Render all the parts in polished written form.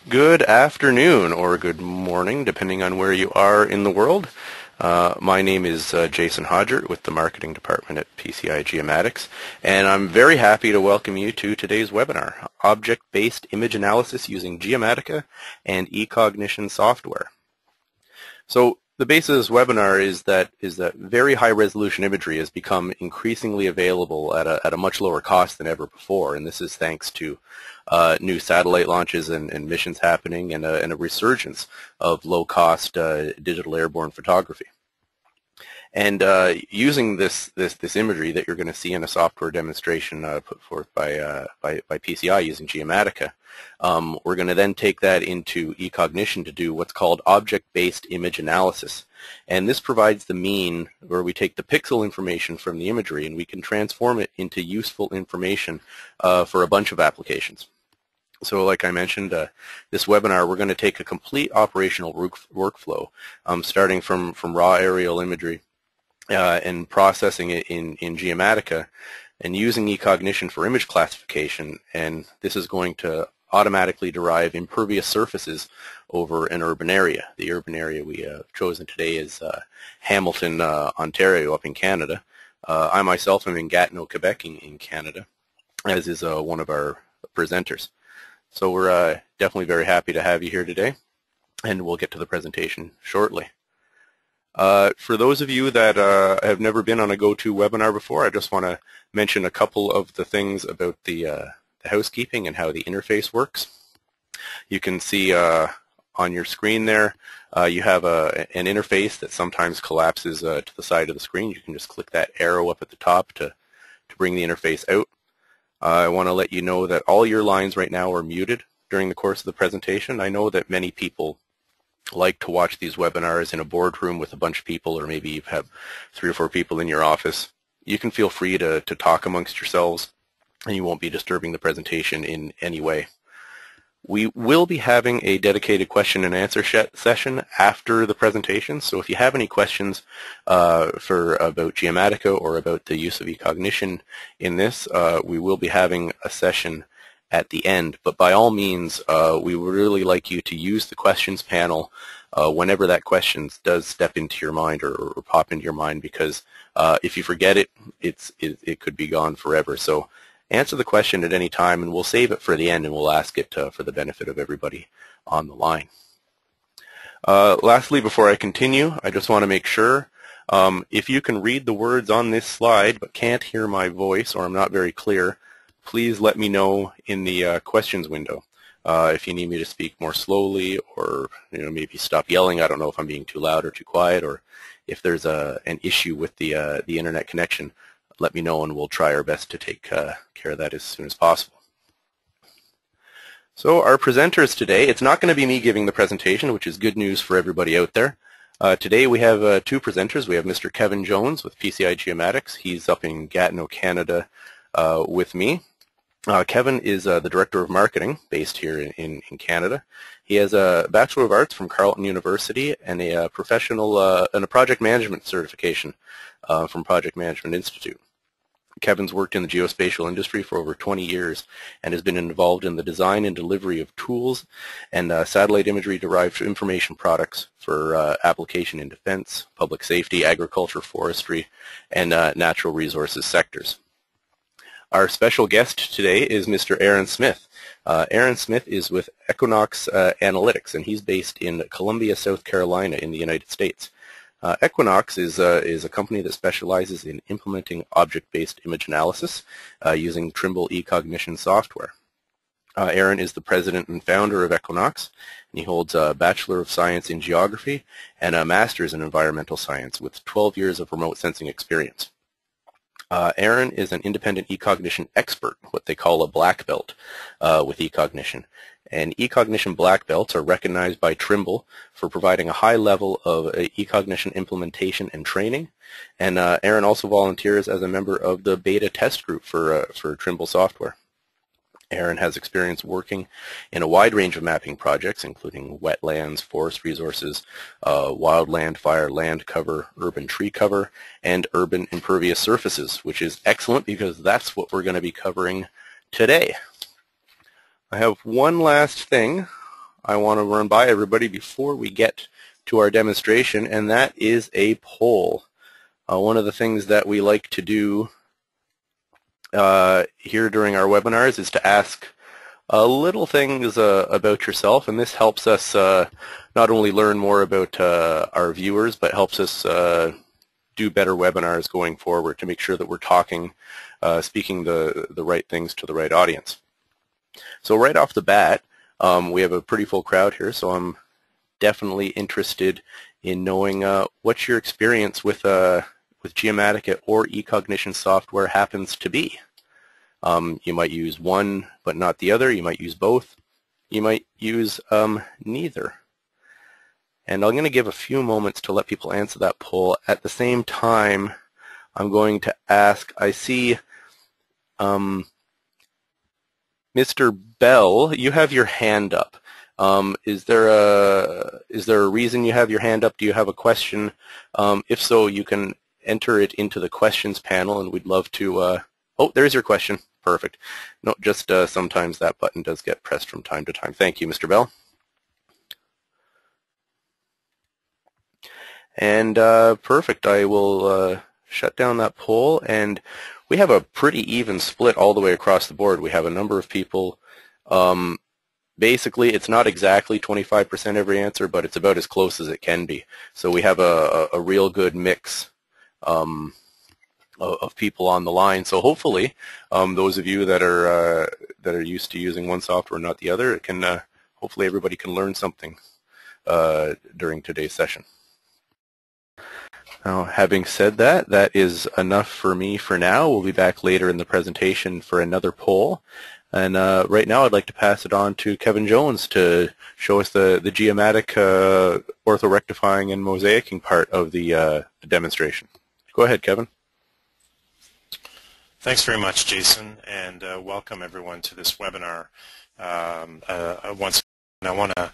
Good afternoon or good morning, depending on where you are in the world. My name is Jason Hodgert with the Marketing Department at PCI Geomatics, and I'm very happy to welcome you to today's webinar, Object-Based Image Analysis using Geomatica and Ecognition software. So the basis of this webinar is that very high-resolution imagery has become increasingly available at a much lower cost than ever before, and this is thanks to new satellite launches and missions happening, and a resurgence of low-cost digital airborne photography. And using this imagery that you're going to see in a software demonstration put forth by PCI using Geomatica, we're going to then take that into Ecognition to do what's called object-based image analysis. And this provides the mean where we take the pixel information from the imagery and we can transform it into useful information for a bunch of applications. So like I mentioned, this webinar, we're going to take a complete operational workflow, starting from raw aerial imagery and processing it in Geomatica and using Ecognition for image classification, and this is going to automatically derive impervious surfaces over an urban area. The urban area we have chosen today is Hamilton, Ontario, up in Canada. I myself am in Gatineau, Quebec in Canada, as is one of our presenters. So we're definitely very happy to have you here today, and we'll get to the presentation shortly. For those of you that have never been on a GoToWebinar before, I just want to mention a couple of the things about the housekeeping and how the interface works. You can see on your screen there, you have an interface that sometimes collapses to the side of the screen. You can just click that arrow up at the top to bring the interface out. I want to let you know that all your lines right now are muted during the course of the presentation. I know that many people like to watch these webinars in a boardroom with a bunch of people, or maybe you have 3 or 4 people in your office. You can feel free to talk amongst yourselves, and you won't be disturbing the presentation in any way. We will be having a dedicated question and answer session after the presentation, so if you have any questions about Geomatica or about the use of Ecognition in this, we will be having a session at the end. But by all means, we would really like you to use the questions panel whenever that question does step into your mind or pop into your mind, because if you forget it, it could be gone forever. So answer the question at any time, and we'll save it for the end, and we'll ask it for the benefit of everybody on the line. Lastly, before I continue, I just want to make sure if you can read the words on this slide but can't hear my voice or I'm not very clear, please let me know in the questions window. If you need me to speak more slowly, or maybe stop yelling. I don't know if I'm being too loud or too quiet, or if there's an issue with the internet connection. Let me know, and we'll try our best to take care of that as soon as possible. So our presenters today, it's not going to be me giving the presentation, which is good news for everybody out there. Today we have 2 presenters. We have Mr. Kevin Jones with PCI Geomatics. He's up in Gatineau, Canada with me. Kevin is the Director of Marketing based here in Canada. He has a Bachelor of Arts from Carleton University and a professional and a project management certification from Project Management Institute. Kevin's worked in the geospatial industry for over 20 years and has been involved in the design and delivery of tools and satellite imagery derived information products for application in defense, public safety, agriculture, forestry, and natural resources sectors. Our special guest today is Mr. Aaron Smith. Aaron Smith is with Equinox Analytics, and he's based in Columbia, South Carolina in the United States. Equinox is a company that specializes in implementing object-based image analysis using Trimble Ecognition software. Aaron is the president and founder of Equinox, and he holds a Bachelor of Science in Geography and a Master's in Environmental Science with 12 years of remote sensing experience. Aaron is an independent Ecognition expert, what they call a black belt with Ecognition. And Ecognition black belts are recognized by Trimble for providing a high level of Ecognition implementation and training. And Aaron also volunteers as a member of the beta test group for Trimble software. Aaron has experience working in a wide range of mapping projects, including wetlands, forest resources, wildland fire land cover, urban tree cover, and urban impervious surfaces, which is excellent because that's what we're going to be covering today. I have one last thing I want to run by everybody before we get to our demonstration, and that is a poll. One of the things that we like to do here during our webinars is to ask little things about yourself, and this helps us not only learn more about our viewers, but helps us do better webinars going forward to make sure that we're speaking the right things to the right audience. So right off the bat, we have a pretty full crowd here, so I'm definitely interested in knowing what your experience with Geomatica or Ecognition software happens to be. You might use one but not the other. You might use both. You might use neither. And I'm going to give a few moments to let people answer that poll. At the same time, I'm going to ask, I see Mr. Bell, you have your hand up. Is there a reason you have your hand up? Do you have a question? If so, you can enter it into the questions panel, and we'd love to. Oh, there's your question. Perfect. No, just sometimes that button does get pressed from time to time. Thank you, Mr. Bell. And perfect. I will shut down that poll, and we have a pretty even split all the way across the board. We have a number of people. Basically, it's not exactly 25% every answer, but it's about as close as it can be. So we have a real good mix of people on the line. So hopefully, those of you that are used to using one software, not the other, hopefully everybody can learn something during today's session. Now, having said that, that is enough for me for now. We'll be back later in the presentation for another poll. And right now I'd like to pass it on to Kevin Jones to show us the Geomatica orthorectifying and mosaicing part of the demonstration. Go ahead, Kevin. Thanks very much, Jason, and welcome everyone to this webinar. Once again, I want to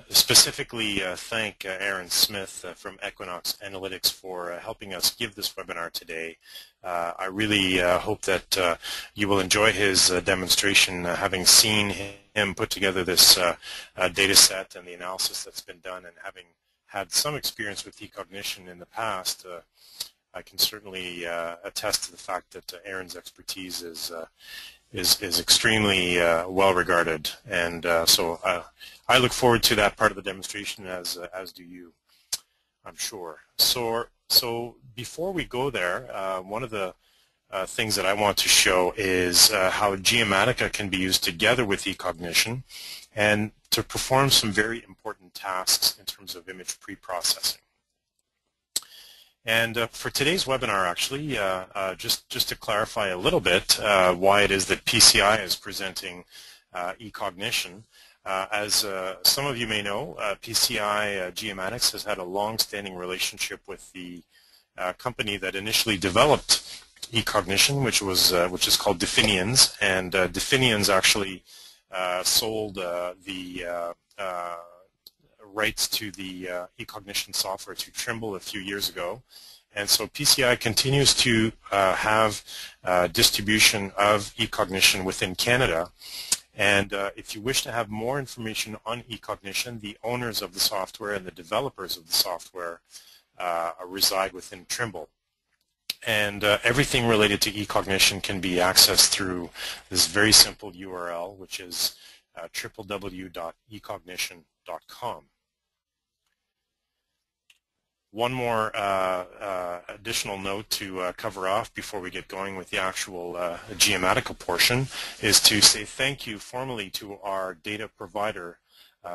specifically thank Aaron Smith from Equinox Analytics for helping us give this webinar today. I really hope that you will enjoy his demonstration, having seen him put together this data set and the analysis that's been done, and having had some experience with Ecognition in the past. I can certainly attest to the fact that Aaron's expertise is extremely well regarded, and so I look forward to that part of the demonstration, as do you, I'm sure. So before we go there, one of the things that I want to show is how Geomatica can be used together with Ecognition and to perform some very important tasks in terms of image pre-processing. And for today's webinar, actually, just to clarify a little bit why it is that PCI is presenting Ecognition. As some of you may know, PCI Geomatics has had a long-standing relationship with the company that initially developed Ecognition, which is called Definiens, and Definiens actually sold the rights to the Ecognition software to Trimble a few years ago, and so PCI continues to have distribution of Ecognition within Canada. And if you wish to have more information on Ecognition, the owners of the software and the developers of the software reside within Trimble. And everything related to Ecognition can be accessed through this very simple URL, which is www.ecognition.com. One more additional note to cover off before we get going with the actual Geomatica portion is to say thank you formally to our data provider,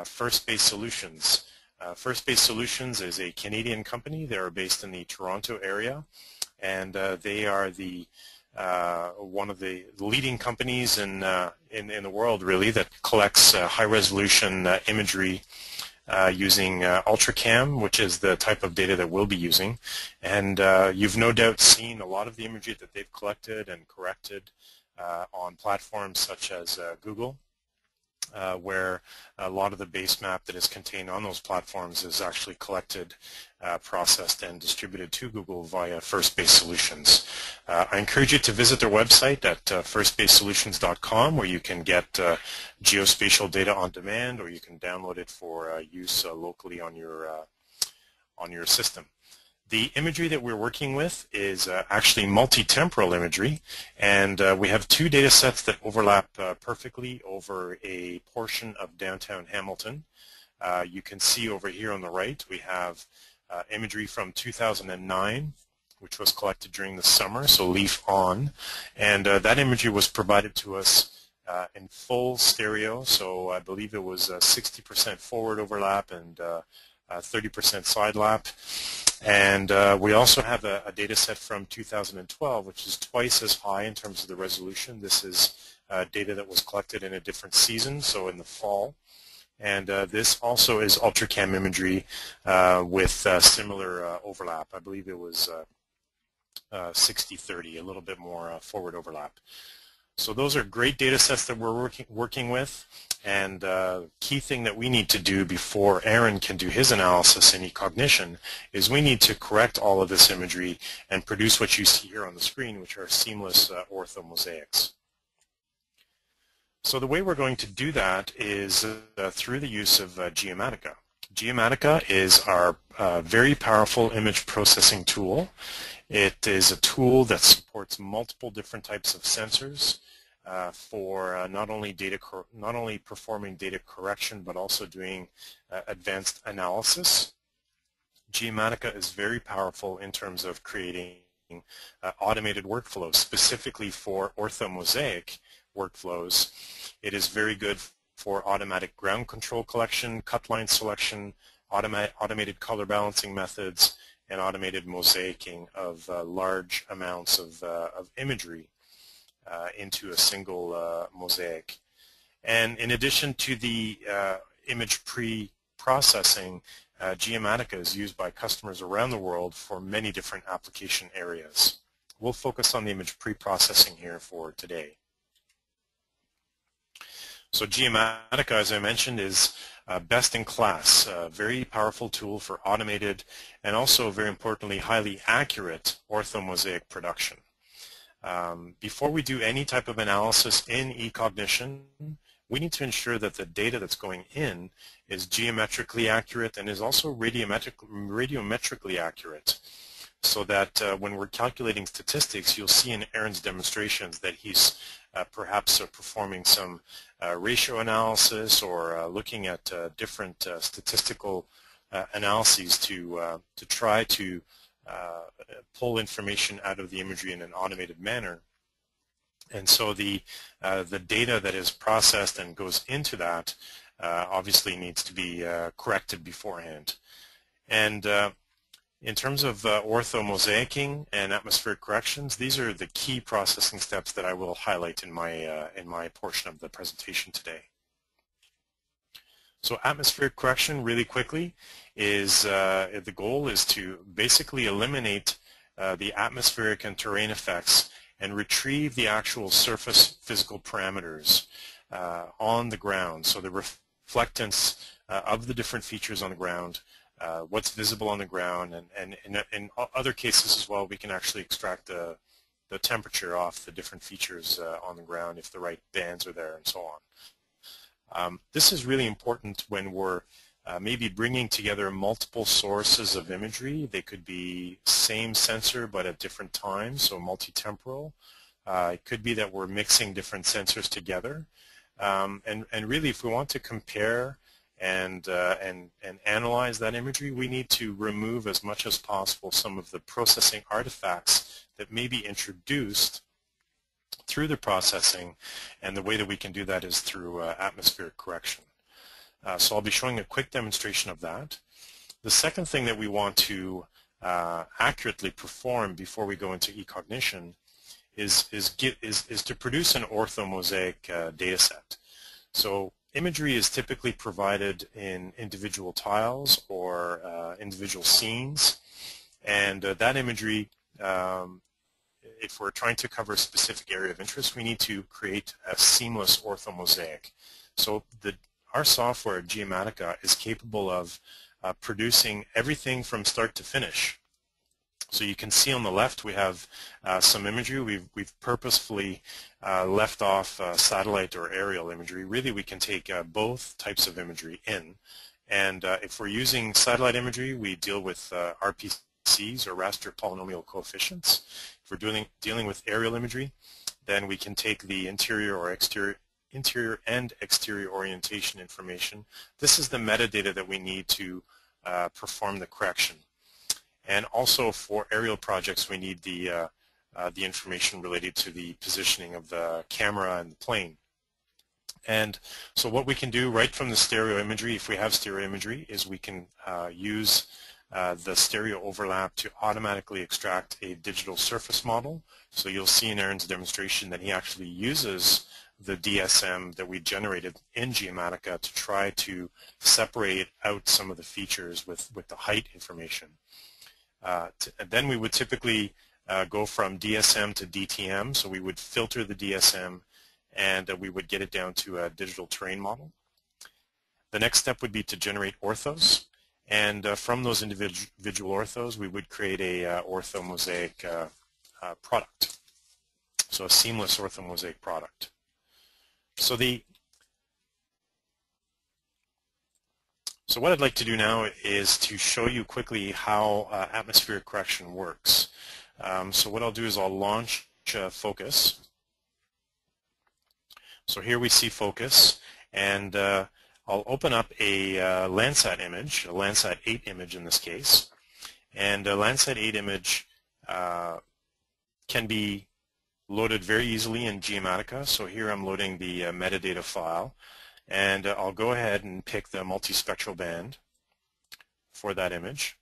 First Base Solutions. First Base Solutions is a Canadian company. They are based in the Toronto area, and they are one of the leading companies in the world, really, that collects high-resolution imagery using UltraCam, which is the type of data that we'll be using. And you've no doubt seen a lot of the imagery that they've collected and corrected on platforms such as Google. where a lot of the base map that is contained on those platforms is actually collected, processed, and distributed to Google via First Base Solutions. I encourage you to visit their website at firstbasesolutions.com, where you can get geospatial data on demand, or you can download it for use locally on your system. The imagery that we're working with is actually multi-temporal imagery, and we have two data sets that overlap perfectly over a portion of downtown Hamilton. You can see over here on the right we have imagery from 2009, which was collected during the summer, so leaf on, and that imagery was provided to us in full stereo, so I believe it was 60% forward overlap and 30% side lap. And we also have a data set from 2012, which is twice as high in terms of the resolution. This is data that was collected in a different season, so in the fall. And this also is ultracam imagery with similar overlap. I believe it was 60-30, a little bit more forward overlap. So those are great data sets that we're working with, and key thing that we need to do before Aaron can do his analysis in Ecognition is we need to correct all of this imagery and produce what you see here on the screen, which are seamless orthomosaics. So the way we're going to do that is through the use of Geomatica. Geomatica is our very powerful image processing tool. It is a tool that supports multiple different types of sensors for not only performing data correction but also doing advanced analysis. Geomatica is very powerful in terms of creating automated workflows specifically for orthomosaic workflows. It is very good for automatic ground control collection, cut line selection, automated color balancing methods, and automated mosaicing of large amounts of imagery into a single mosaic. And in addition to the image pre-processing, Geomatica is used by customers around the world for many different application areas. We'll focus on the image pre-processing here for today. So Geomatica, as I mentioned, is best in class, a very powerful tool for automated and also, very importantly, highly accurate orthomosaic production. Before we do any type of analysis in Ecognition, we need to ensure that the data that's going in is geometrically accurate and is also radiometrically accurate, so that when we're calculating statistics, you'll see in Aaron's demonstrations that he's perhaps performing some ratio analysis or looking at different statistical analyses to try to pull information out of the imagery in an automated manner. And so the data that is processed and goes into that obviously needs to be corrected beforehand. And in terms of orthomosaicing and atmospheric corrections, these are the key processing steps that I will highlight in my portion of the presentation today. So atmospheric correction, really quickly, is the goal is to basically eliminate the atmospheric and terrain effects and retrieve the actual surface physical parameters on the ground. So the reflectance of the different features on the ground, what's visible on the ground, and in other cases as well, we can actually extract the temperature off the different features on the ground if the right bands are there and so on. This is really important when we're maybe bringing together multiple sources of imagery. They could be same sensor but at different times, so multi-temporal. It could be that we're mixing different sensors together. And really, if we want to compare and analyze that imagery, we need to remove as much as possible some of the processing artifacts that may be introduced through the processing, and the way that we can do that is through atmospheric correction. So I'll be showing a quick demonstration of that. The second thing that we want to accurately perform before we go into Ecognition is to produce an orthomosaic data set. So imagery is typically provided in individual tiles or individual scenes, and that imagery, if we're trying to cover a specific area of interest, we need to create a seamless orthomosaic. So our software, Geomatica, is capable of producing everything from start to finish. So you can see on the left we have some imagery. We've purposefully left off satellite or aerial imagery. Really, we can take both types of imagery in. And if we're using satellite imagery, we deal with RPCs, or raster polynomial coefficients. If we're dealing with aerial imagery, then we can take the interior and exterior orientation information. This is the metadata that we need to perform the correction. And also for aerial projects, we need the information related to the positioning of the camera and the plane. And so what we can do right from the stereo imagery, if we have stereo imagery, is we can use the stereo overlap to automatically extract a digital surface model. So you'll see in Aaron's demonstration that he actually uses the DSM that we generated in Geomatica to try to separate out some of the features with the height information. Then we would typically go from DSM to DTM, so we would filter the DSM and we would get it down to a digital terrain model. The next step would be to generate orthos, and from those individual orthos we would create a orthomosaic product, so a seamless orthomosaic product. So what I'd like to do now is to show you quickly how atmospheric correction works. So what I'll do is I'll launch Focus. So here we see Focus, and I'll open up a Landsat image, a Landsat 8 image in this case. And a Landsat 8 image can be loaded very easily in Geomatica. So here I'm loading the metadata file. And I'll go ahead and pick the multispectral band for that image.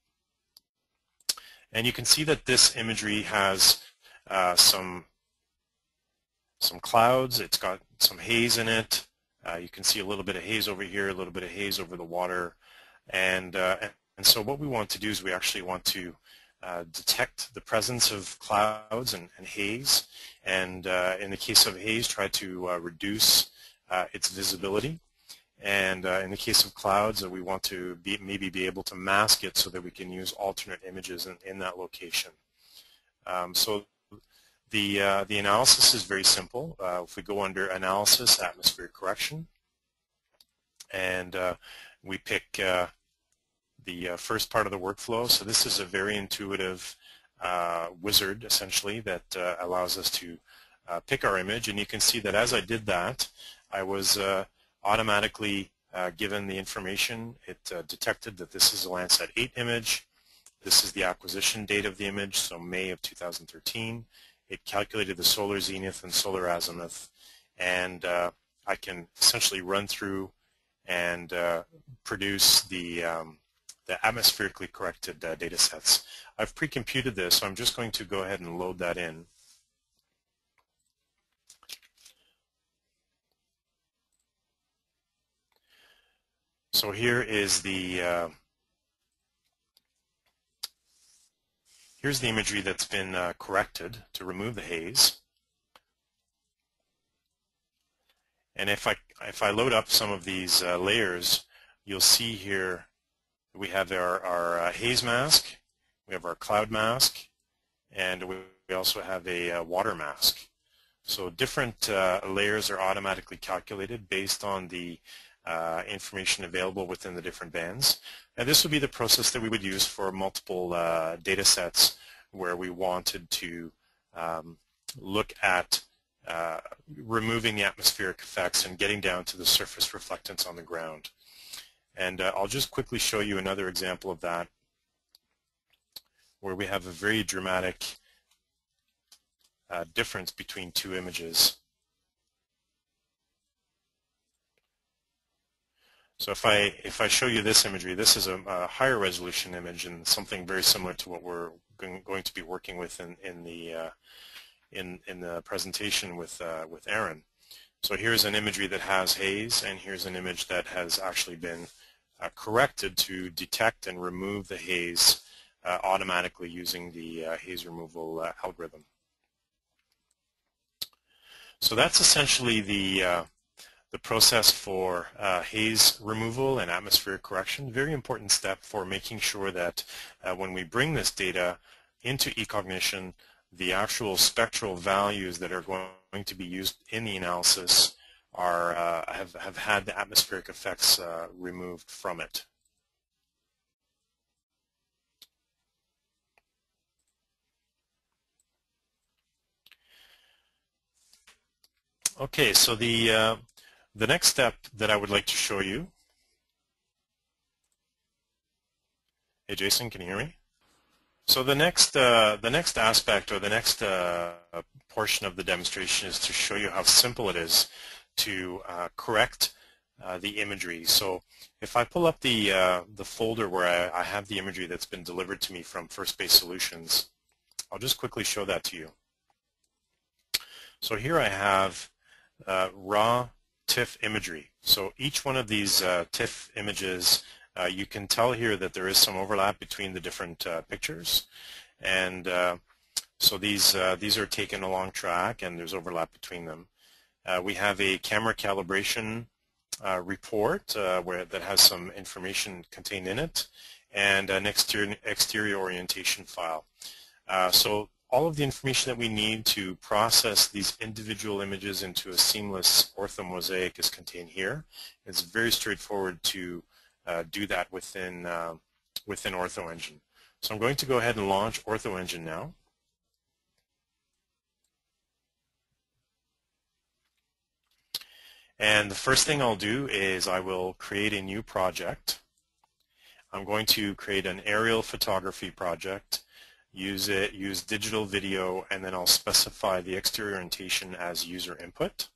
And you can see that this imagery has some clouds. It's got some haze in it. You can see a little bit of haze over here, a little bit of haze over the water. And so what we want to do is we actually want to detect the presence of clouds and haze. And in the case of haze, try to reduce its visibility, and in the case of clouds, we want to maybe be able to mask it so that we can use alternate images in that location. So the analysis is very simple. If we go under Analysis, Atmospheric Correction, and we pick the first part of the workflow. So this is a very intuitive wizard, essentially, that allows us to pick our image, and you can see that as I did that, I was automatically given the information. It detected that this is a Landsat 8 image. This is the acquisition date of the image, so May of 2013. It calculated the solar zenith and solar azimuth, and I can essentially run through and produce the atmospherically corrected data sets. I've pre-computed this, so I'm just going to go ahead and load that in. So here is here's the imagery that's been corrected to remove the haze. And if I load up some of these layers, you'll see here we have our haze mask, we have our cloud mask, and we also have a water mask. So different layers are automatically calculated based on the information available within the different bands. And this would be the process that we would use for multiple data sets where we wanted to look at removing the atmospheric effects and getting down to the surface reflectance on the ground. And I'll just quickly show you another example of that, where we have a very dramatic difference between two images. So if I show you this imagery, this is a higher resolution image and something very similar to what we're going to be working with in the presentation with Aaron. So here's an imagery that has haze, and here's an image that has actually been corrected to detect and remove the haze automatically using the haze removal algorithm. So that's essentially the the process for haze removal and atmospheric correction. Very important step for making sure that when we bring this data into Ecognition, the actual spectral values that are going to be used in the analysis are have had the atmospheric effects removed from it. Okay, so the next step that I would like to show you. Hey, Jason, can you hear me? So the next aspect, or the next portion of the demonstration, is to show you how simple it is to correct the imagery. So if I pull up the folder where I have the imagery that's been delivered to me from First Base Solutions, I'll just quickly show that to you. So here I have raw TIFF imagery. So each one of these TIFF images, you can tell here that there is some overlap between the different pictures, and so these are taken along track, and there's overlap between them. We have a camera calibration report that has some information contained in it, and an exterior orientation file. So all of the information that we need to process these individual images into a seamless orthomosaic is contained here. It's very straightforward to do that within OrthoEngine. So I'm going to go ahead and launch OrthoEngine now. And the first thing I'll do is I will create a new project. I'm going to create an aerial photography project, use digital video, and then I'll specify the exterior orientation as user input.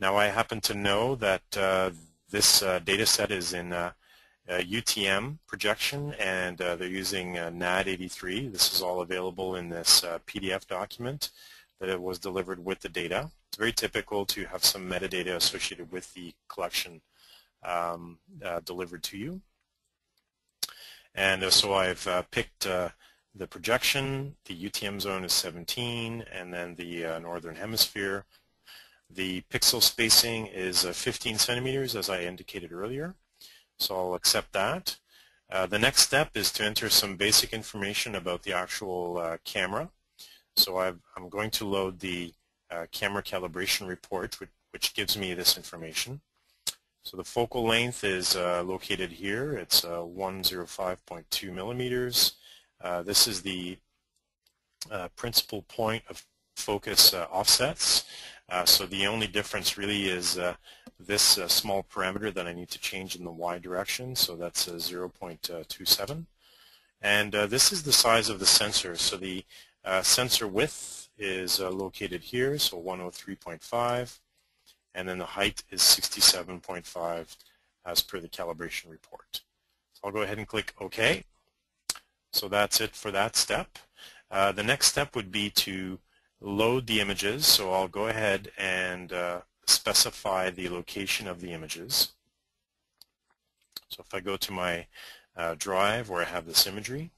Now I happen to know that this data set is in UTM projection, and they're using NAD83. This is all available in this PDF document that it was delivered with the data. It's very typical to have some metadata associated with the collection delivered to you. And so I've picked the projection. The UTM zone is 17, and then the northern hemisphere. The pixel spacing is 15 centimeters, as I indicated earlier, so I'll accept that. The next step is to enter some basic information about the actual camera. So I'm going to load the camera calibration report, which gives me this information. So the focal length is located here. It's 105.2 millimeters. This is the principal point of focus offsets. So the only difference really is this small parameter that I need to change in the Y direction. So that's 0.27. And this is the size of the sensor. So the sensor width is located here, so 103.5. And then the height is 67.5 as per the calibration report. So I'll go ahead and click OK. So that's it for that step. The next step would be to load the images. So I'll go ahead and specify the location of the images. So if I go to my drive where I have this imagery,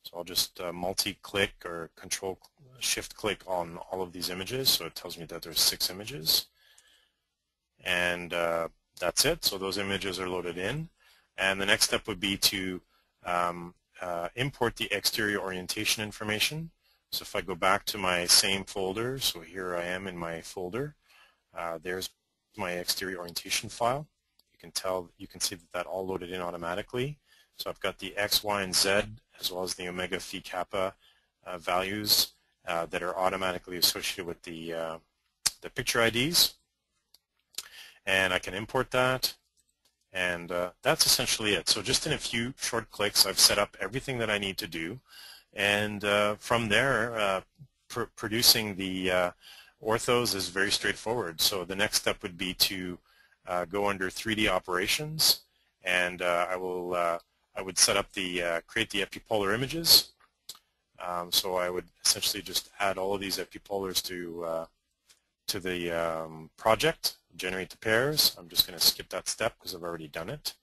so I'll just multi-click or Control-Shift-click on all of these images. So it tells me that there's 6 images. And that's it. So those images are loaded in. And the next step would be to import the exterior orientation information. So if I go back to my same folder, so here I am in my folder, there's my exterior orientation file. You can see that all loaded in automatically. So I've got the X, Y, and Z, as well as the omega phi kappa values that are automatically associated with the picture IDs. And I can import that. And that's essentially it. So just in a few short clicks, I've set up everything that I need to do. And from there, producing the orthos is very straightforward. So the next step would be to go under 3D operations, and I would set up create the epipolar images. So I would essentially just add all of these epipolars to the project, generate the pairs. I'm just going to skip that step because I've already done it.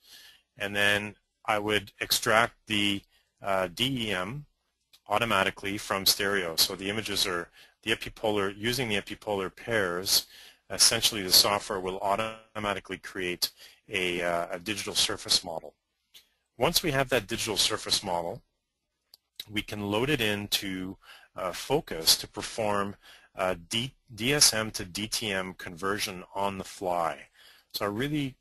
And then I would extract the DEM automatically from stereo. So the images are using the epipolar pairs. essentially the software will automatically create a digital surface model. Once we have that digital surface model, we can load it into Focus to perform DSM to DTM conversion on the fly. So I really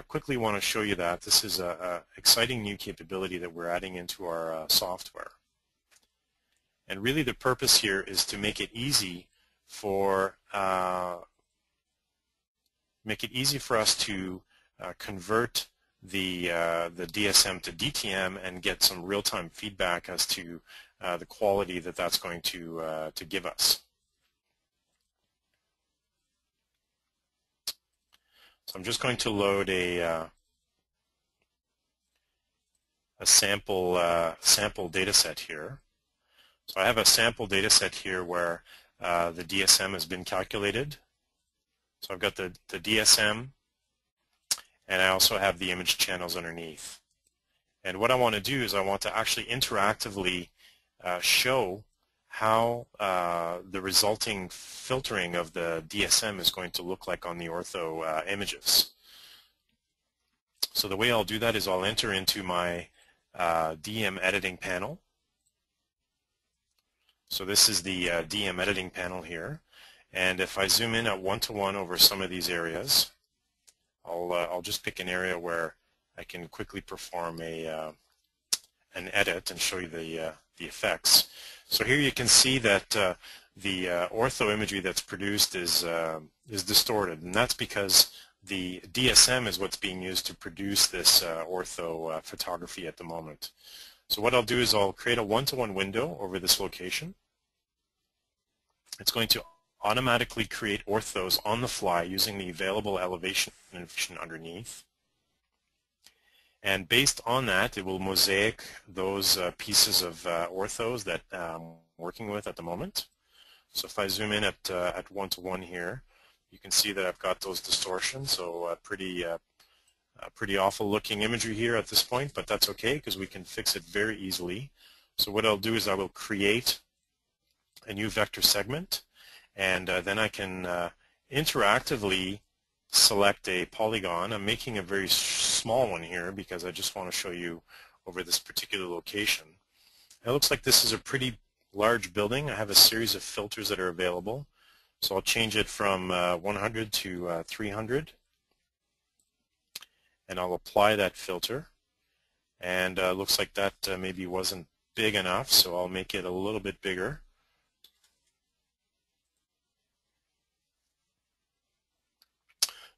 quickly want to show you that. This is an exciting new capability that we're adding into our software. And really the purpose here is to make it easy for us to convert the DSM to DTM and get some real-time feedback as to the quality that that's going to give us. So I'm just going to load a sample data set here. So I have a sample data set here where the DSM has been calculated. So I've got the DSM, and I also have the image channels underneath. And what I want to do is I want to actually interactively show how the resulting filtering of the DSM is going to look like on the ortho images. So the way I'll do that is I'll enter into my DM editing panel. So this is the DM editing panel here, and if I zoom in at 1-to-1 over some of these areas, I'll just pick an area where I can quickly perform an edit and show you the effects. So here you can see that the ortho imagery that's produced is distorted, and that's because the DSM is what's being used to produce this ortho photography at the moment. So what I'll do is I'll create a 1-to-1 window over this location. It's going to automatically create orthos on the fly using the available elevation information underneath. And based on that, it will mosaic those pieces of orthos that I'm working with at the moment. So if I zoom in at 1-to-1 here, you can see that I've got those distortions, so pretty awful looking imagery here at this point, but that's okay because we can fix it very easily. So what I'll do is I will create a new vector segment, and then I can interactively select a polygon. I'm making a very small one here because I just want to show you over this particular location. It looks like this is a pretty large building. I have a series of filters that are available. So I'll change it from 100 to 300. And I'll apply that filter. And looks like that maybe wasn't big enough, so I'll make it a little bit bigger.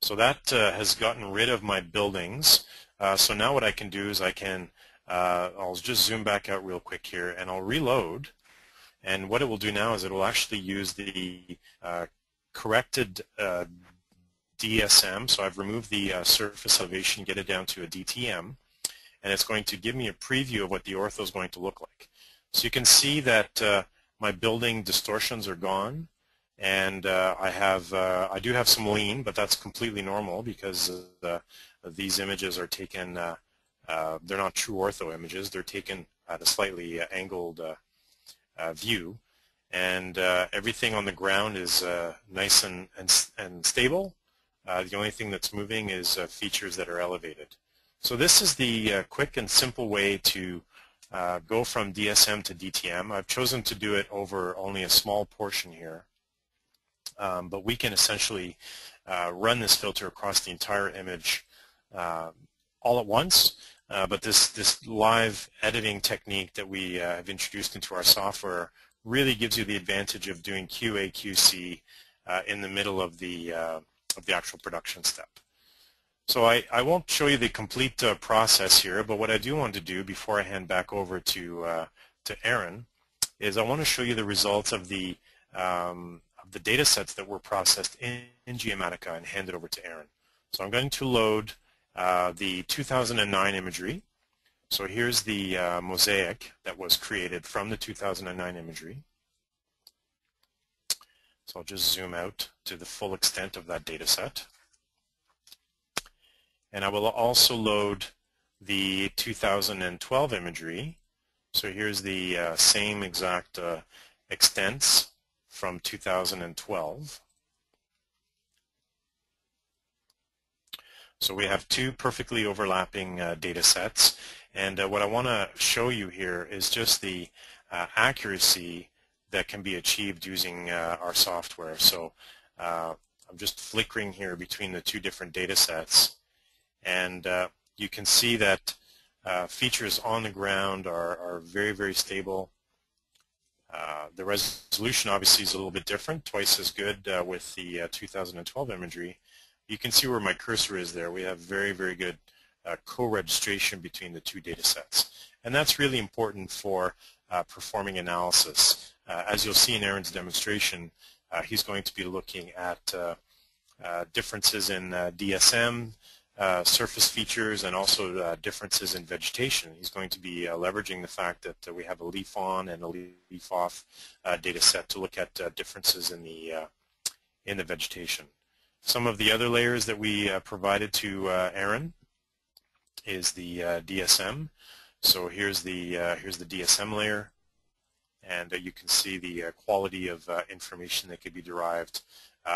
So that has gotten rid of my buildings. So now what I can do is I'll just zoom back out real quick here, and I'll reload. And what it will do now is it will actually use the corrected DSM. So I've removed the surface elevation, get it down to a DTM, and it's going to give me a preview of what the ortho is going to look like. So you can see that my building distortions are gone, and I do have some lean, but that's completely normal because these images are taken. They're not true ortho images. They're taken at a slightly angled view, and everything on the ground is nice and stable. The only thing that's moving is features that are elevated. So this is the quick and simple way to go from DSM to DTM. I've chosen to do it over only a small portion here, but we can essentially run this filter across the entire image all at once. But this live editing technique that we have introduced into our software really gives you the advantage of doing QA, QC in the middle of the actual production step. So I won't show you the complete process here, but what I do want to do before I hand back over to Aaron is I want to show you the results of the data sets that were processed in Geomatica and hand it over to Aaron. So I'm going to load the 2009 imagery. So here's the mosaic that was created from the 2009 imagery. So I'll just zoom out to the full extent of that data set. And I will also load the 2012 imagery. So here's the same exact extents from 2012. So we have two perfectly overlapping data sets, and what I want to show you here is just the accuracy that can be achieved using our software. So I'm just flickering here between the two different data sets, and you can see that features on the ground are very, very stable. The resolution obviously is a little bit different, twice as good with the 2012 imagery. You can see where my cursor is there. We have very, very good co-registration between the two data sets. And that's really important for performing analysis. As you'll see in Aaron's demonstration, he's going to be looking at differences in DSM, surface features, and also differences in vegetation. He's going to be leveraging the fact that we have a leaf-on and a leaf-off data set to look at differences in the vegetation. Some of the other layers that we provided to Aaron is the DSM. So here's the DSM layer, and you can see the quality of information that could be derived.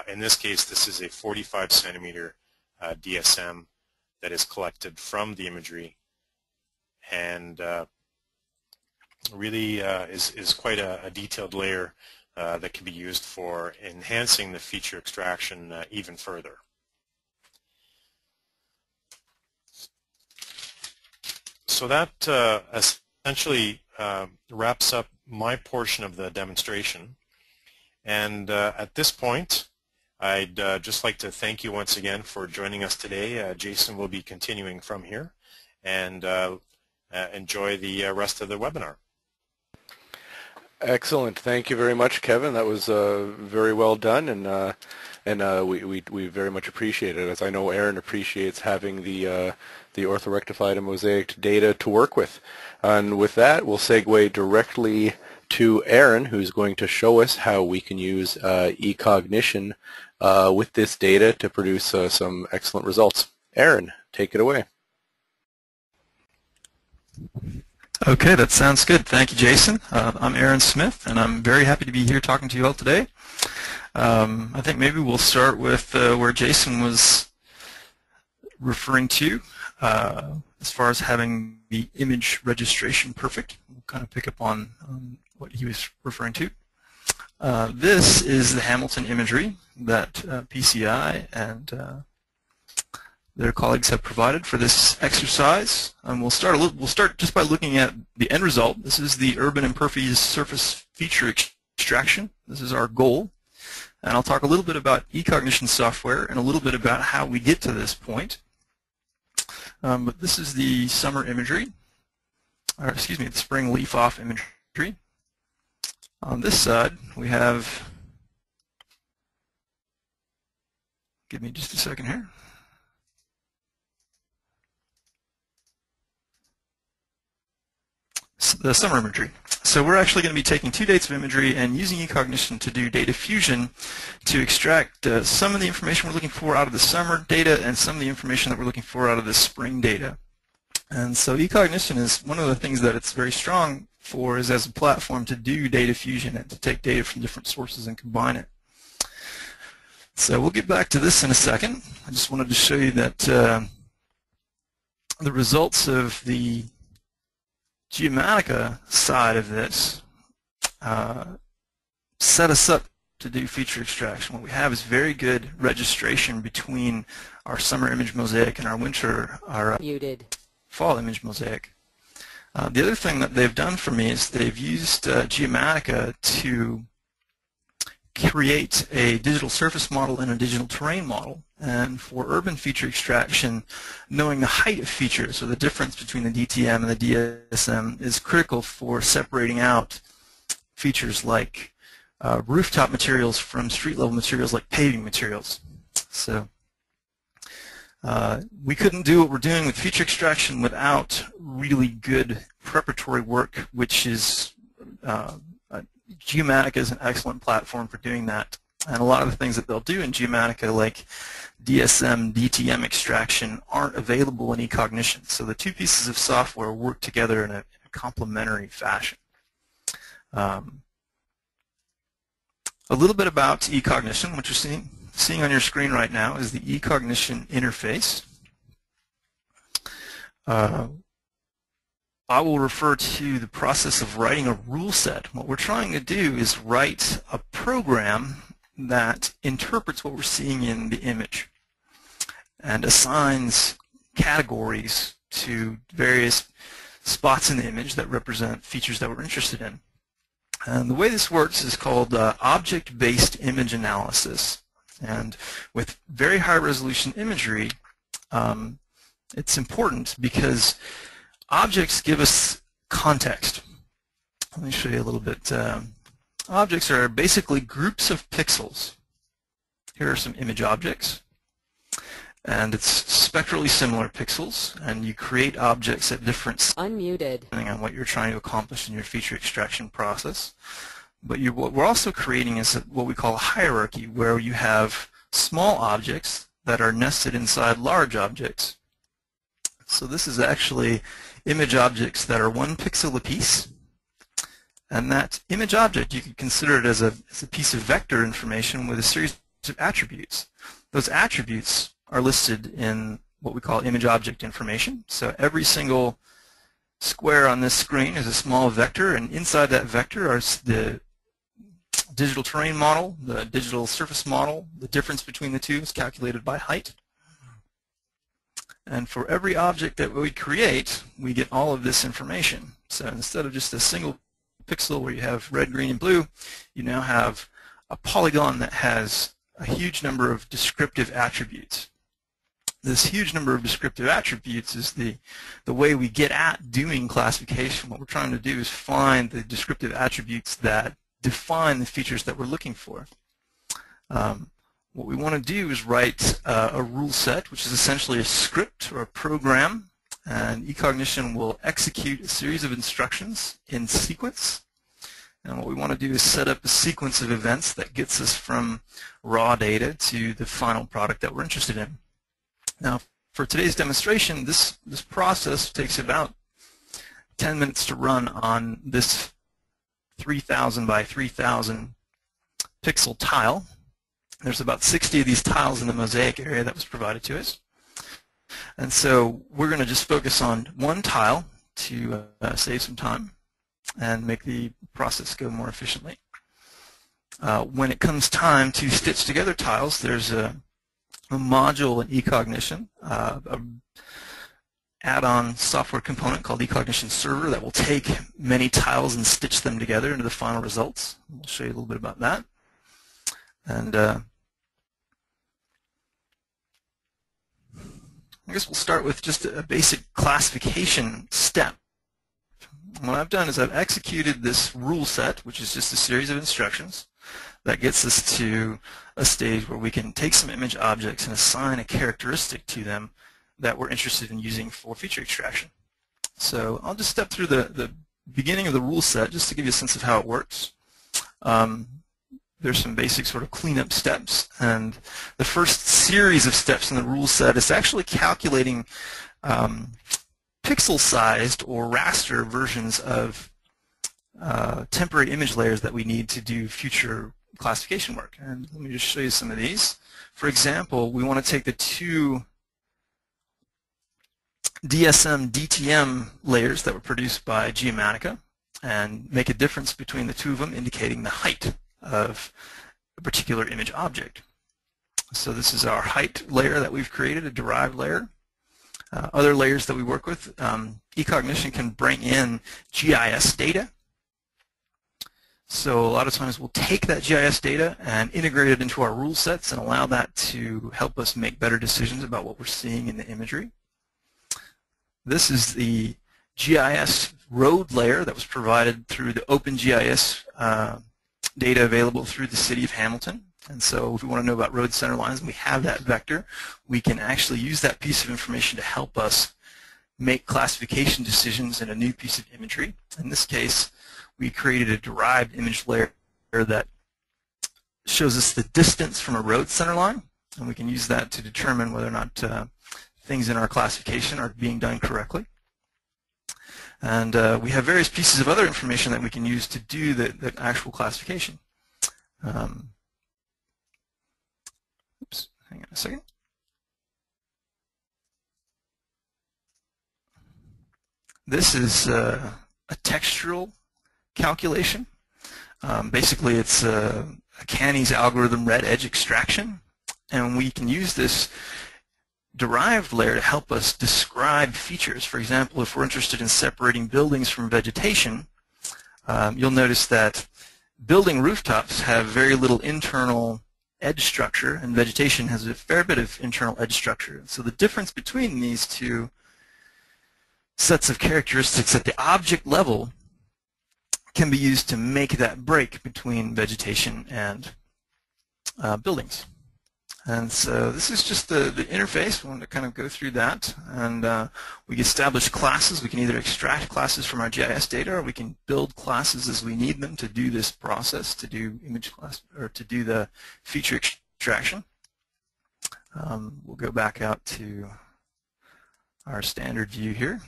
In this case, this is a 45 centimeter DSM that is collected from the imagery, and really is quite a detailed layer that can be used for enhancing the feature extraction even further. So that essentially wraps up my portion of the demonstration, and at this point I'd just like to thank you once again for joining us today. Jason will be continuing from here, and enjoy the rest of the webinar. Excellent. Thank you very much, Kevin. That was very well done, and we very much appreciate it, as I know Aaron appreciates having the orthorectified and mosaic data to work with. And with that, we'll segue directly to Aaron, who's going to show us how we can use Ecognition with this data to produce some excellent results. Aaron, take it away. Okay, that sounds good. Thank you, Jason. I'm Aaron Smith, and I'm very happy to be here talking to you all today. I think maybe we'll start with where Jason was referring to as far as having the image registration perfect. We'll kind of pick up on what he was referring to. This is the Hamilton imagery that PCI and their colleagues have provided for this exercise. We'll start just by looking at the end result. This is the urban impervious surface feature extraction. This is our goal. And I'll talk a little bit about Ecognition software and a little bit about how we get to this point. But this is the summer imagery, or excuse me, the spring leaf-off imagery. On this side, we have, give me just a second here. The summer imagery. So we're actually going to be taking 2 dates of imagery and using Ecognition to do data fusion to extract some of the information we're looking for out of the summer data and some of the information that we're looking for out of the spring data. And so Ecognition is one of the things that it's very strong for is as a platform to do data fusion and to take data from different sources and combine it. So we'll get back to this in a second. I just wanted to show you that the results of the Geomatica side of this set us up to do feature extraction. What we have is very good registration between our summer image mosaic and our winter, our fall image mosaic. The other thing that they've done for me is they've used Geomatica to create a digital surface model and a digital terrain model. And for urban feature extraction, knowing the height of features, or the difference between the DTM and the DSM, is critical for separating out features like rooftop materials from street-level materials like paving materials. So we couldn't do what we're doing with feature extraction without really good preparatory work, which is Geomatica is an excellent platform for doing that. And a lot of the things that they'll do in Geomatica, like DSM, DTM extraction, aren't available in Ecognition. So the two pieces of software work together in a complementary fashion. A little bit about Ecognition. What you're seeing on your screen right now is the Ecognition interface. I will refer to the process of writing a rule set. What we're trying to do is write a program that interprets what we're seeing in the image and assigns categories to various spots in the image that represent features that we're interested in. And the way this works is called object-based image analysis. And with very high resolution imagery, it's important because objects give us context. Let me show you a little bit. Objects are basically groups of pixels. Here are some image objects. And it's spectrally similar pixels, and you create objects at different Unmuted. depending on what you're trying to accomplish in your feature extraction process. But what we're also creating is what we call a hierarchy, where you have small objects that are nested inside large objects. So this is actually image objects that are 1 pixel apiece. And that image object, you could consider it as a piece of vector information with a series of attributes. Those attributes are listed in what we call image object information. So every single square on this screen is a small vector, and inside that vector are the digital terrain model, the digital surface model. The difference between the two is calculated by height. And for every object that we create, we get all of this information. So instead of just a single pixel where you have red, green, and blue, you now have a polygon that has a huge number of descriptive attributes. This huge number of descriptive attributes is the way we get at doing classification. What we're trying to do is find the descriptive attributes that define the features that we're looking for. What we want to do is write a rule set, which is essentially a script or a program, and Ecognition will execute a series of instructions in sequence. And what we want to do is set up a sequence of events that gets us from raw data to the final product that we're interested in. Now, for today's demonstration, this process takes about 10 minutes to run on this 3,000 by 3,000 pixel tile. There's about 60 of these tiles in the mosaic area that was provided to us. And so we're going to just focus on one tile to save some time and make the process go more efficiently. When it comes time to stitch together tiles, there's a module in Ecognition, an add-on software component called Ecognition Server that will take many tiles and stitch them together into the final results. We'll show you a little bit about that. And I guess we'll start with just a basic classification step. What I've done is I've executed this rule set, which is just a series of instructions that gets us to a stage where we can take some image objects and assign a characteristic to them that we're interested in using for feature extraction. So I'll just step through the beginning of the rule set just to give you a sense of how it works. There's some basic sort of cleanup steps, and the first series of steps in the rule set is actually calculating pixel-sized or raster versions of temporary image layers that we need to do future classification work. And let me just show you some of these. For example, we want to take the two DSM DTM layers that were produced by Geomatica and make a difference between the two of them, indicating the height of a particular image object. So this is our height layer that we've created, a derived layer. Other layers that we work with, Ecognition can bring in GIS data. So a lot of times we'll take that GIS data and integrate it into our rule sets and allow that to help us make better decisions about what we're seeing in the imagery. This is the GIS road layer that was provided through the OpenGIS data available through the city of Hamilton. And so if we want to know about road center lines and we have that vector, we can actually use that piece of information to help us make classification decisions in a new piece of imagery. In this case, we created a derived image layer that shows us the distance from a road center line, and we can use that to determine whether or not things in our classification are being done correctly. And we have various pieces of other information that we can use to do the actual classification. Oops, hang on a second. This is a textural calculation. Basically, it's a Canny's algorithm red edge extraction, and we can use this derived layer to help us describe features. For example, if we're interested in separating buildings from vegetation, you'll notice that building rooftops have very little internal edge structure, and vegetation has a fair bit of internal edge structure. So the difference between these two sets of characteristics at the object level can be used to make that break between vegetation and buildings. And so this is just the interface. We want to kind of go through that, and we establish classes. We can either extract classes from our GIS data, or we can build classes as we need them to do this process, to do image class, or to do the feature extraction. We'll go back out to our standard view here,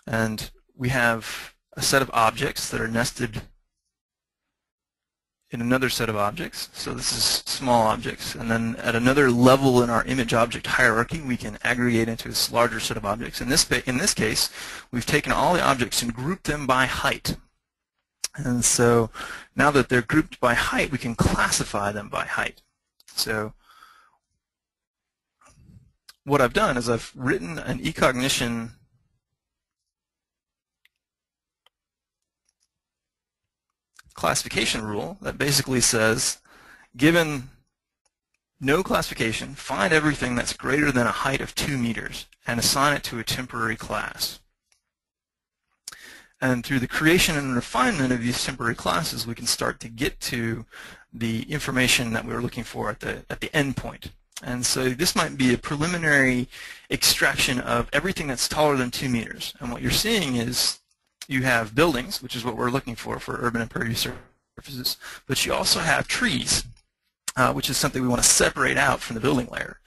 and we have a set of objects that are nested in another set of objects. So this is small objects, and then at another level in our image object hierarchy, we can aggregate into this larger set of objects. In this case, we've taken all the objects and grouped them by height. And so now that they're grouped by height, we can classify them by height. So what I've done is I've written an Ecognition classification rule that basically says, given no classification, find everything that's greater than a height of 2 meters and assign it to a temporary class. And through the creation and refinement of these temporary classes, we can start to get to the information that we were looking for at the end point. And so this might be a preliminary extraction of everything that's taller than 2 meters. And what you're seeing is you have buildings, which is what we're looking for urban impervious surfaces, but you also have trees, which is something we want to separate out from the building layer.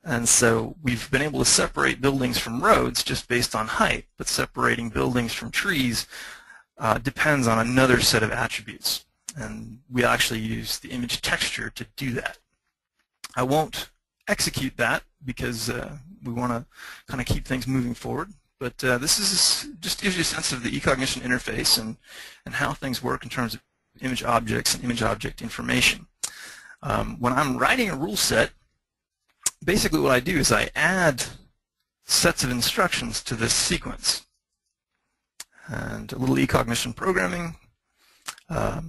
And so we've been able to separate buildings from roads just based on height, but separating buildings from trees depends on another set of attributes. And we actually use the image texture to do that. I won't execute that because we want to kind of keep things moving forward. But this is just gives you a sense of the Ecognition interface and how things work in terms of image objects and image object information. When I'm writing a rule set, basically what I do is I add sets of instructions to this sequence. And a little Ecognition programming. I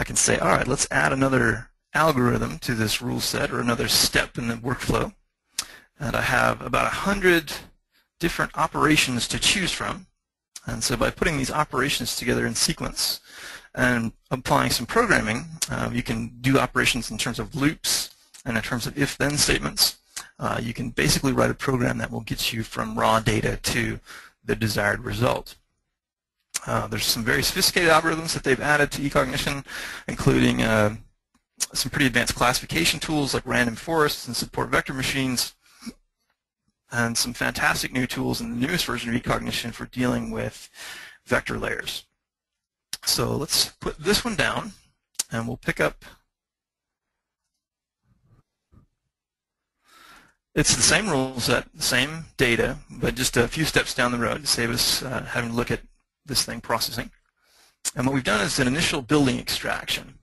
can say, all right, let's add another algorithm to this rule set, or another step in the workflow. And I have about 100 different operations to choose from. And so by putting these operations together in sequence and applying some programming, you can do operations in terms of loops and in terms of if-then statements. You can basically write a program that will get you from raw data to the desired result. There's some very sophisticated algorithms that they've added to Ecognition, including some pretty advanced classification tools like random forests and support vector machines, and some fantastic new tools in the newest version of Ecognition for dealing with vector layers. So let's put this one down, and we'll pick up. It's the same rule set, the same data, but just a few steps down the road to save us having to look at this thing processing. And what we've done is an initial building extraction.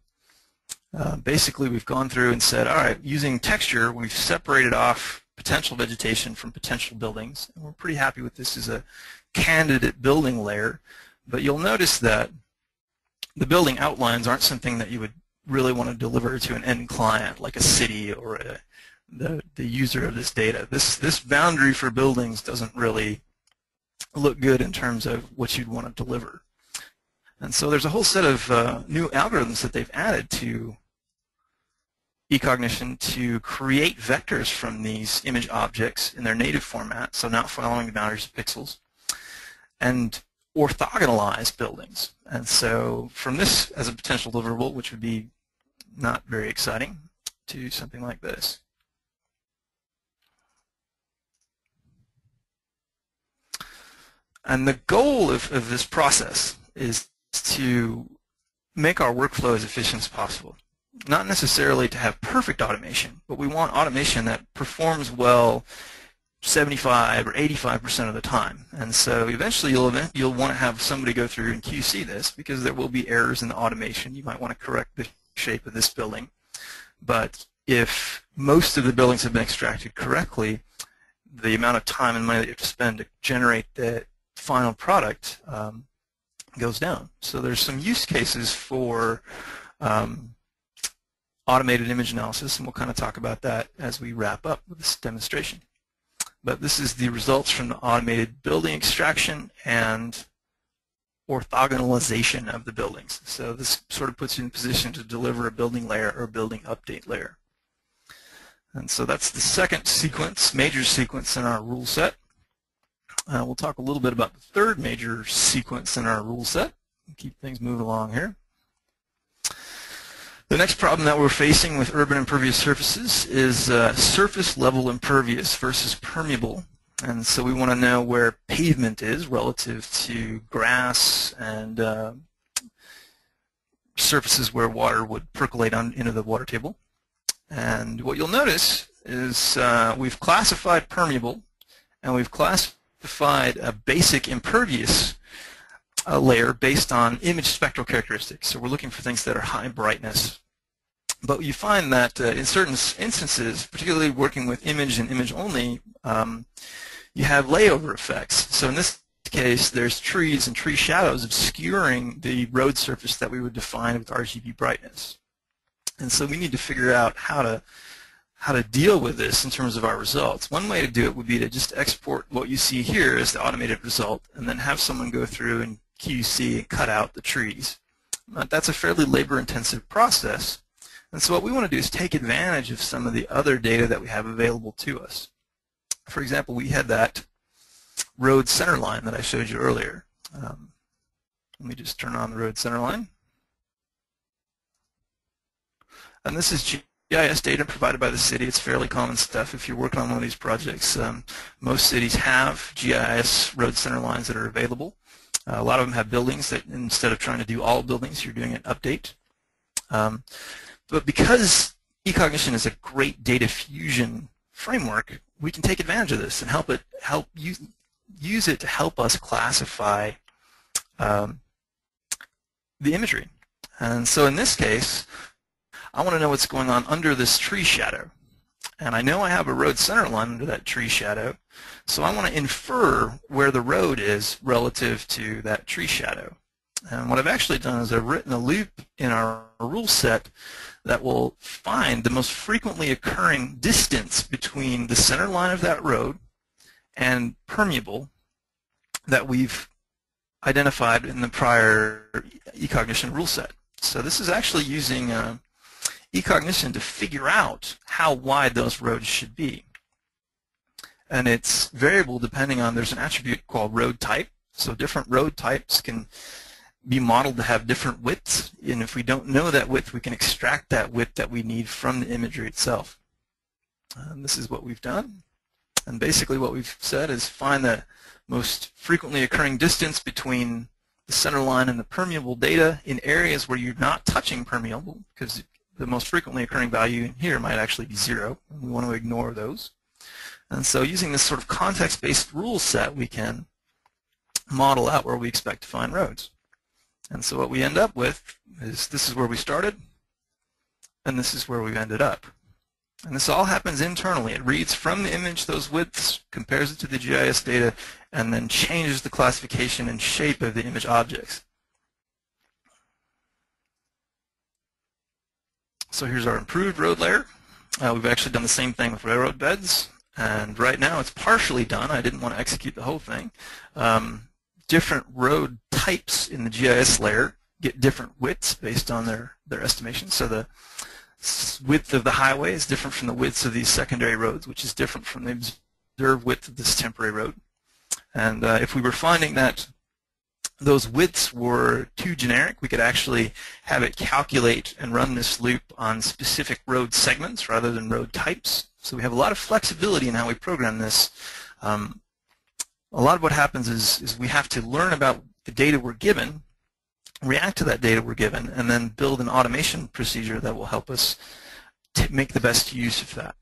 Basically, we've gone through and said, all right, using texture, we've separated off potential vegetation from potential buildings. And we're pretty happy with this as a candidate building layer. But you'll notice that the building outlines aren't something that you would really want to deliver to an end client, like a city or the user of this data. This boundary for buildings doesn't really look good in terms of what you'd want to deliver. And so there's a whole set of new algorithms that they've added to Ecognition to create vectors from these image objects in their native format, so not following the boundaries of pixels, and orthogonalize buildings. And so from this as a potential deliverable, which would be not very exciting, to something like this. And the goal of this process is to make our workflow as efficient as possible. Not necessarily to have perfect automation, but we want automation that performs well 75 or 85% of the time. And so eventually you'll want to have somebody go through and QC this, because there will be errors in the automation. You might want to correct the shape of this building. But if most of the buildings have been extracted correctly, the amount of time and money that you have to spend to generate the final product goes down. So there's some use cases for automated image analysis, and we'll kind of talk about that as we wrap up with this demonstration. But this is the results from the automated building extraction and orthogonalization of the buildings. So this sort of puts you in position to deliver a building layer or building update layer. And so that's the second sequence, major sequence in our rule set. We'll talk a little bit about the third major sequence in our rule set. Keep things moving along here. The next problem that we're facing with urban impervious surfaces is surface level impervious versus permeable. And so we want to know where pavement is relative to grass and surfaces where water would percolate into the water table. And what you'll notice is we've classified permeable, and we've classified a basic impervious layer based on image spectral characteristics. So we're looking for things that are high brightness. But you find that in certain instances, particularly working with image and image only, you have layover effects. So in this case, there's trees and tree shadows obscuring the road surface that we would define with RGB brightness. And so we need to figure out how to deal with this in terms of our results. One way to do it would be to just export what you see here as the automated result, and then have someone go through and QC and cut out the trees. That's a fairly labor-intensive process. And so what we want to do is take advantage of some of the other data that we have available to us. For example, we had that road center line that I showed you earlier. Let me just turn on the road center line. And this is GIS data provided by the city. It's fairly common stuff if you're working on one of these projects. Most cities have GIS road center lines that are available. A lot of them have buildings that, instead of trying to do all buildings, you're doing an update. But because Ecognition is a great data fusion framework, we can take advantage of this and use it to help us classify the imagery. And so in this case, I want to know what's going on under this tree shadow. And I know I have a road center line under that tree shadow, so I want to infer where the road is relative to that tree shadow. And what I've actually done is I've written a loop in our rule set that will find the most frequently occurring distance between the center line of that road and permeable that we've identified in the prior Ecognition rule set. So this is actually using Ecognition to figure out how wide those roads should be. And it's variable depending on, there's an attribute called road type. So different road types can be modeled to have different widths, and if we don't know that width, we can extract that width that we need from the imagery itself. And this is what we've done. And basically what we've said is find the most frequently occurring distance between the center line and the permeable data in areas where you're not touching permeable, because the most frequently occurring value in here might actually be 0, and we want to ignore those. And so using this sort of context-based rule set, we can model out where we expect to find roads. And so what we end up with is, this is where we started, and this is where we've ended up. And this all happens internally. It reads from the image those widths, compares it to the GIS data, and then changes the classification and shape of the image objects. So here's our improved road layer. We've actually done the same thing with railroad beds, and right now it's partially done. I didn't want to execute the whole thing. Different road types in the GIS layer get different widths based on their estimation. So the width of the highway is different from the widths of these secondary roads, which is different from the observed width of this temporary road. And if we were finding that those widths were too generic, we could actually have it calculate and run this loop on specific road segments rather than road types. So we have a lot of flexibility in how we program this. A lot of what happens is we have to learn about the data we're given, react to that data we're given, and then build an automation procedure that will help us to make the best use of that.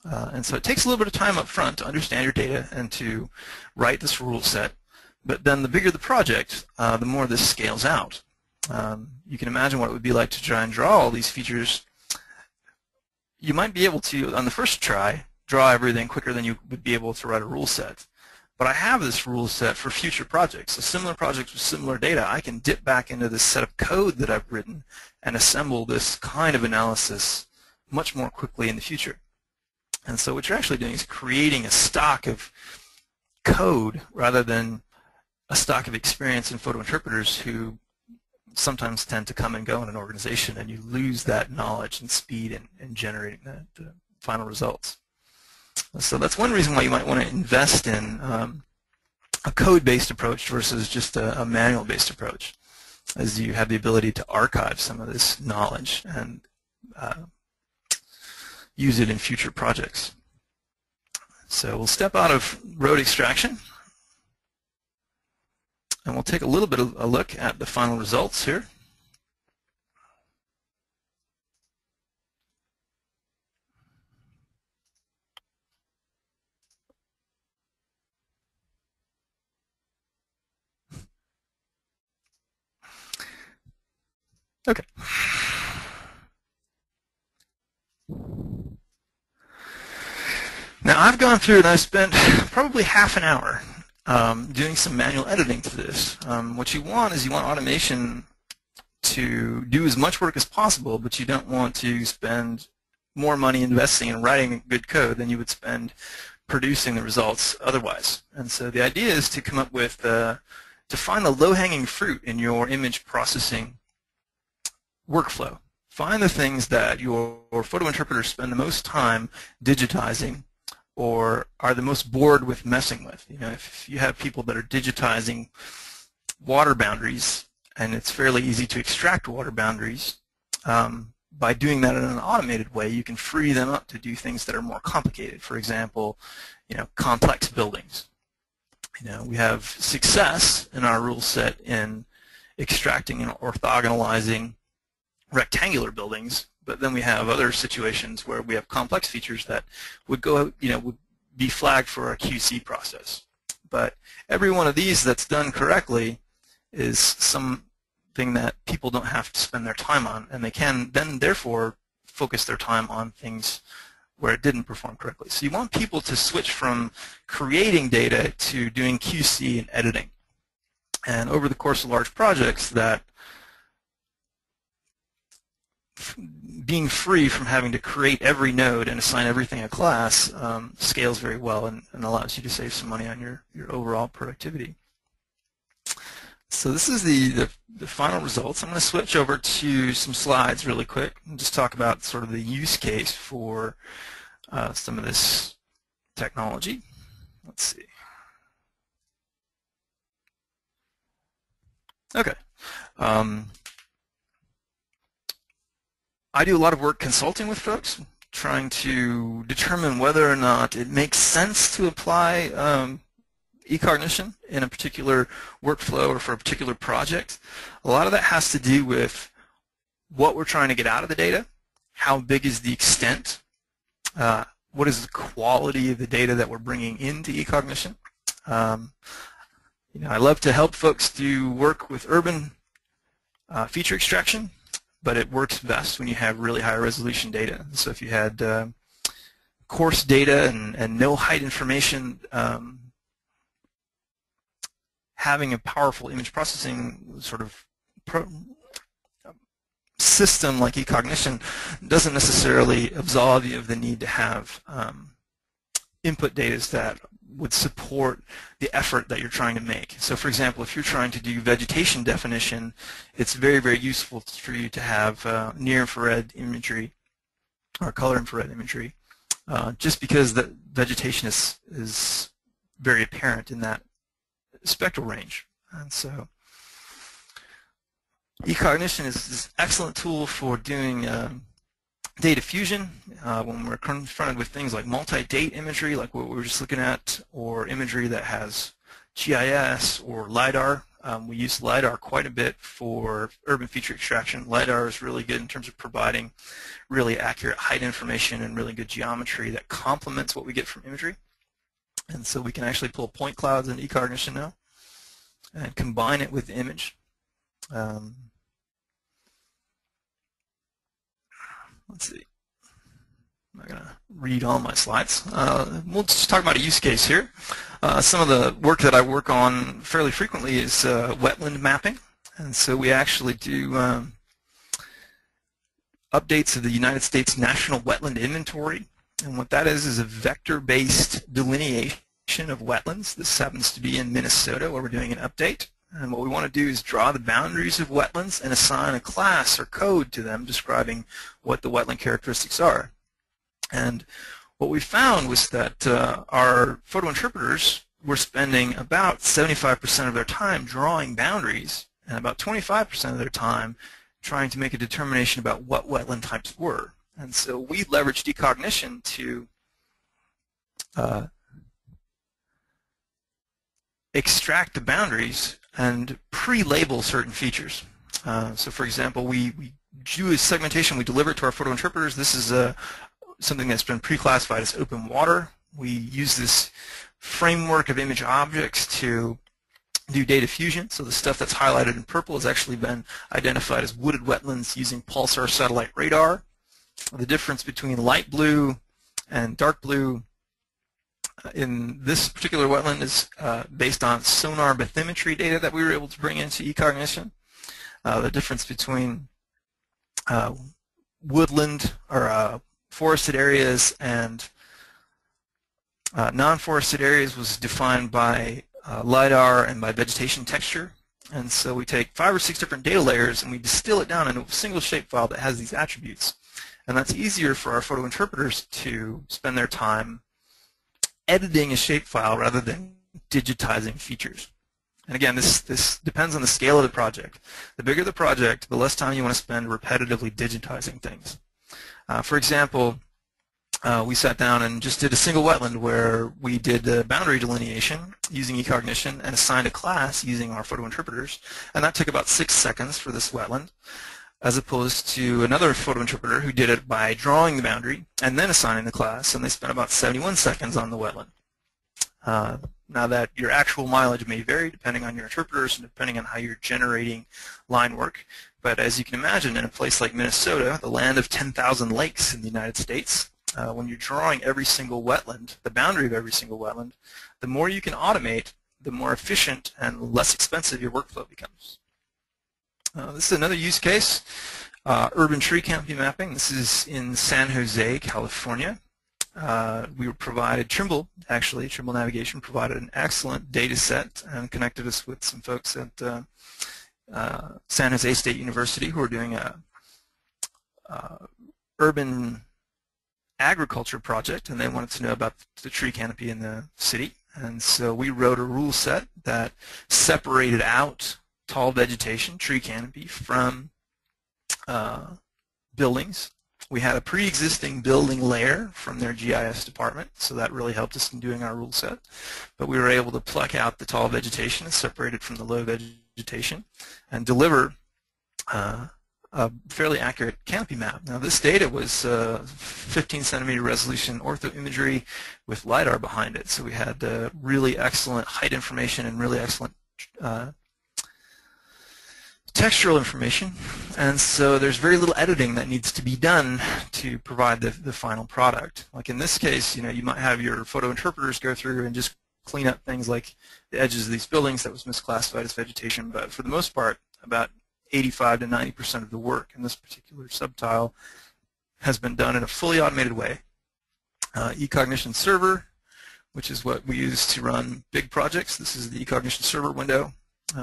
And so it takes a little bit of time up front to understand your data and to write this rule set. But then the bigger the project, the more this scales out. You can imagine what it would be like to try and draw all these features. You might be able to, on the first try, draw everything quicker than you would be able to write a rule set. But I have this rule set for future projects. So similar projects with similar data, I can dip back into this set of code that I've written and assemble this kind of analysis much more quickly in the future. And so what you're actually doing is creating a stock of code rather than a stock of experience in photo interpreters who sometimes tend to come and go in an organization, and you lose that knowledge and speed in generating the final results. So that's one reason why you might want to invest in a code-based approach versus just a manual-based approach, as you have the ability to archive some of this knowledge and use it in future projects. So we'll step out of road extraction, and we'll take a little bit of a look at the final results here. Okay. Now I've gone through and I've spent probably half an hour doing some manual editing to this. What you want is you want automation to do as much work as possible, but you don't want to spend more money investing in writing good code than you would spend producing the results otherwise. And so the idea is to come up with, to find the low-hanging fruit in your image processing workflow. Find the things that your photo interpreters spend the most time digitizing or are the most bored with messing with. You know, if you have people that are digitizing water boundaries, and it's fairly easy to extract water boundaries, by doing that in an automated way, you can free them up to do things that are more complicated. For example, you know, complex buildings. You know, we have success in our rule set in extracting and orthogonalizing rectangular buildings, but then we have other situations where we have complex features that would go, you know, would be flagged for a QC process. But every one of these that's done correctly is something that people don't have to spend their time on, and they can then therefore focus their time on things where it didn't perform correctly. So you want people to switch from creating data to doing QC and editing. And over the course of large projects, that being free from having to create every node and assign everything a class scales very well and allows you to save some money on your overall productivity. So this is the final results. I'm going to switch over to some slides really quick and just talk about sort of the use case for some of this technology. Let's see. Okay. I do a lot of work consulting with folks, trying to determine whether or not it makes sense to apply Ecognition in a particular workflow or for a particular project. A lot of that has to do with what we're trying to get out of the data, how big is the extent, what is the quality of the data that we're bringing into Ecognition. You know, I love to help folks do work with urban feature extraction, but it works best when you have really high resolution data. So if you had coarse data and no height information, having a powerful image processing sort of system like Ecognition doesn't necessarily absolve you of the need to have input data that would support the effort that you're trying to make. So for example, if you're trying to do vegetation definition, it's very, very useful for you to have near-infrared imagery or color infrared imagery, just because the vegetation is very apparent in that spectral range. And so Ecognition is this excellent tool for doing data fusion when we're confronted with things like multi-date imagery, like what we were just looking at, or imagery that has GIS or LiDAR We use LiDAR quite a bit for urban feature extraction. LiDAR is really good in terms of providing really accurate height information and really good geometry that complements what we get from imagery. And so we can actually pull point clouds in Ecognition now and combine it with the image. Let's see. I'm not going to read all my slides. We'll just talk about a use case here. Some of the work that I work on fairly frequently is wetland mapping. And so we actually do updates of the United States National Wetland Inventory. And what that is a vector-based delineation of wetlands. This happens to be in Minnesota where we're doing an update. And what we want to do is draw the boundaries of wetlands and assign a class or code to them describing what the wetland characteristics are. And what we found was that our photo interpreters were spending about 75% of their time drawing boundaries and about 25% of their time trying to make a determination about what wetland types were. And so we leveraged Ecognition to extract the boundaries and pre-label certain features. So for example, we do a segmentation, we deliver it to our photo interpreters. This is something that's been pre-classified as open water. We use this framework of image objects to do data fusion. So the stuff that's highlighted in purple has actually been identified as wooded wetlands using pulsar satellite radar. The difference between light blue and dark blue in this particular wetland is based on sonar bathymetry data that we were able to bring into Ecognition. The difference between woodland or forested areas and non-forested areas was defined by LiDAR and by vegetation texture. And so we take 5 or 6 different data layers and we distill it down into a single shapefile that has these attributes. And that's easier for our photo interpreters to spend their time editing a shapefile rather than digitizing features. And again, this depends on the scale of the project. The bigger the project, the less time you want to spend repetitively digitizing things. For example, we sat down and just did a single wetland where we did the boundary delineation using Ecognition and assigned a class using our photo interpreters. And that took about 6 seconds for this wetland, as opposed to another photo interpreter who did it by drawing the boundary and then assigning the class, and they spent about 71 seconds on the wetland. Now that your actual mileage may vary depending on your interpreters and depending on how you're generating line work, but as you can imagine, in a place like Minnesota, the land of 10,000 lakes in the United States, when you're drawing every single wetland, the boundary of every single wetland, the more you can automate, the more efficient and less expensive your workflow becomes. This is another use case, urban tree canopy mapping. This is in San Jose, California. We were provided, Trimble Navigation provided an excellent data set and connected us with some folks at San Jose State University who are doing a urban agriculture project, and they wanted to know about the tree canopy in the city. And so we wrote a rule set that separated out tall vegetation, tree canopy, from buildings. We had a pre-existing building layer from their GIS department, so that really helped us in doing our rule set. But we were able to pluck out the tall vegetation and separate it from the low vegetation and deliver a fairly accurate canopy map. Now this data was 15 centimeter resolution ortho imagery with LiDAR behind it, so we had really excellent height information and really excellent textural information, and so there's very little editing that needs to be done to provide the final product. Like in this case, you might have your photo interpreters go through and just clean up things like the edges of these buildings that was misclassified as vegetation, but for the most part, about 85 to 90% of the work in this particular subtile has been done in a fully automated way. Ecognition server, which is what we use to run big projects. This is the Ecognition server window.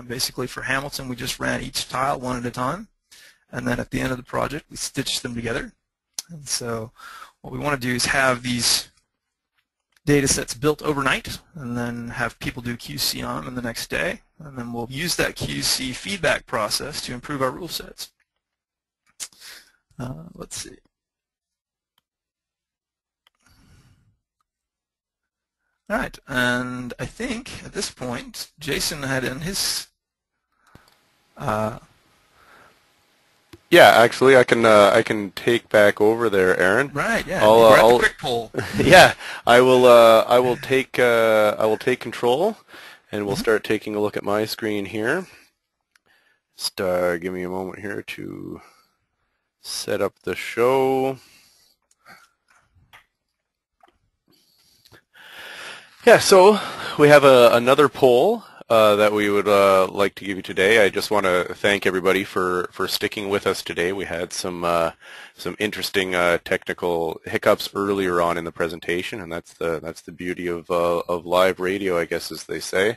Basically for Hamilton, we just ran each tile one at a time, and then at the end of the project, we stitched them together. And so what we want to do is have these data sets built overnight, and then have people do QC on them the next day, and then we'll use that QC feedback process to improve our rule sets. Let's see. All right, and I think at this point, Jason had in his Yeah, actually, I can take back over there, Aaron. Right. Yeah. Grab the quick poll. Yeah, I will take control, and we'll start taking a look at my screen here. Just give me a moment here to set up the show. Yeah, so we have another poll that we would like to give you today. I just want to thank everybody for sticking with us today. We had some interesting technical hiccups earlier on in the presentation, and that's the beauty of live radio, I guess, as they say.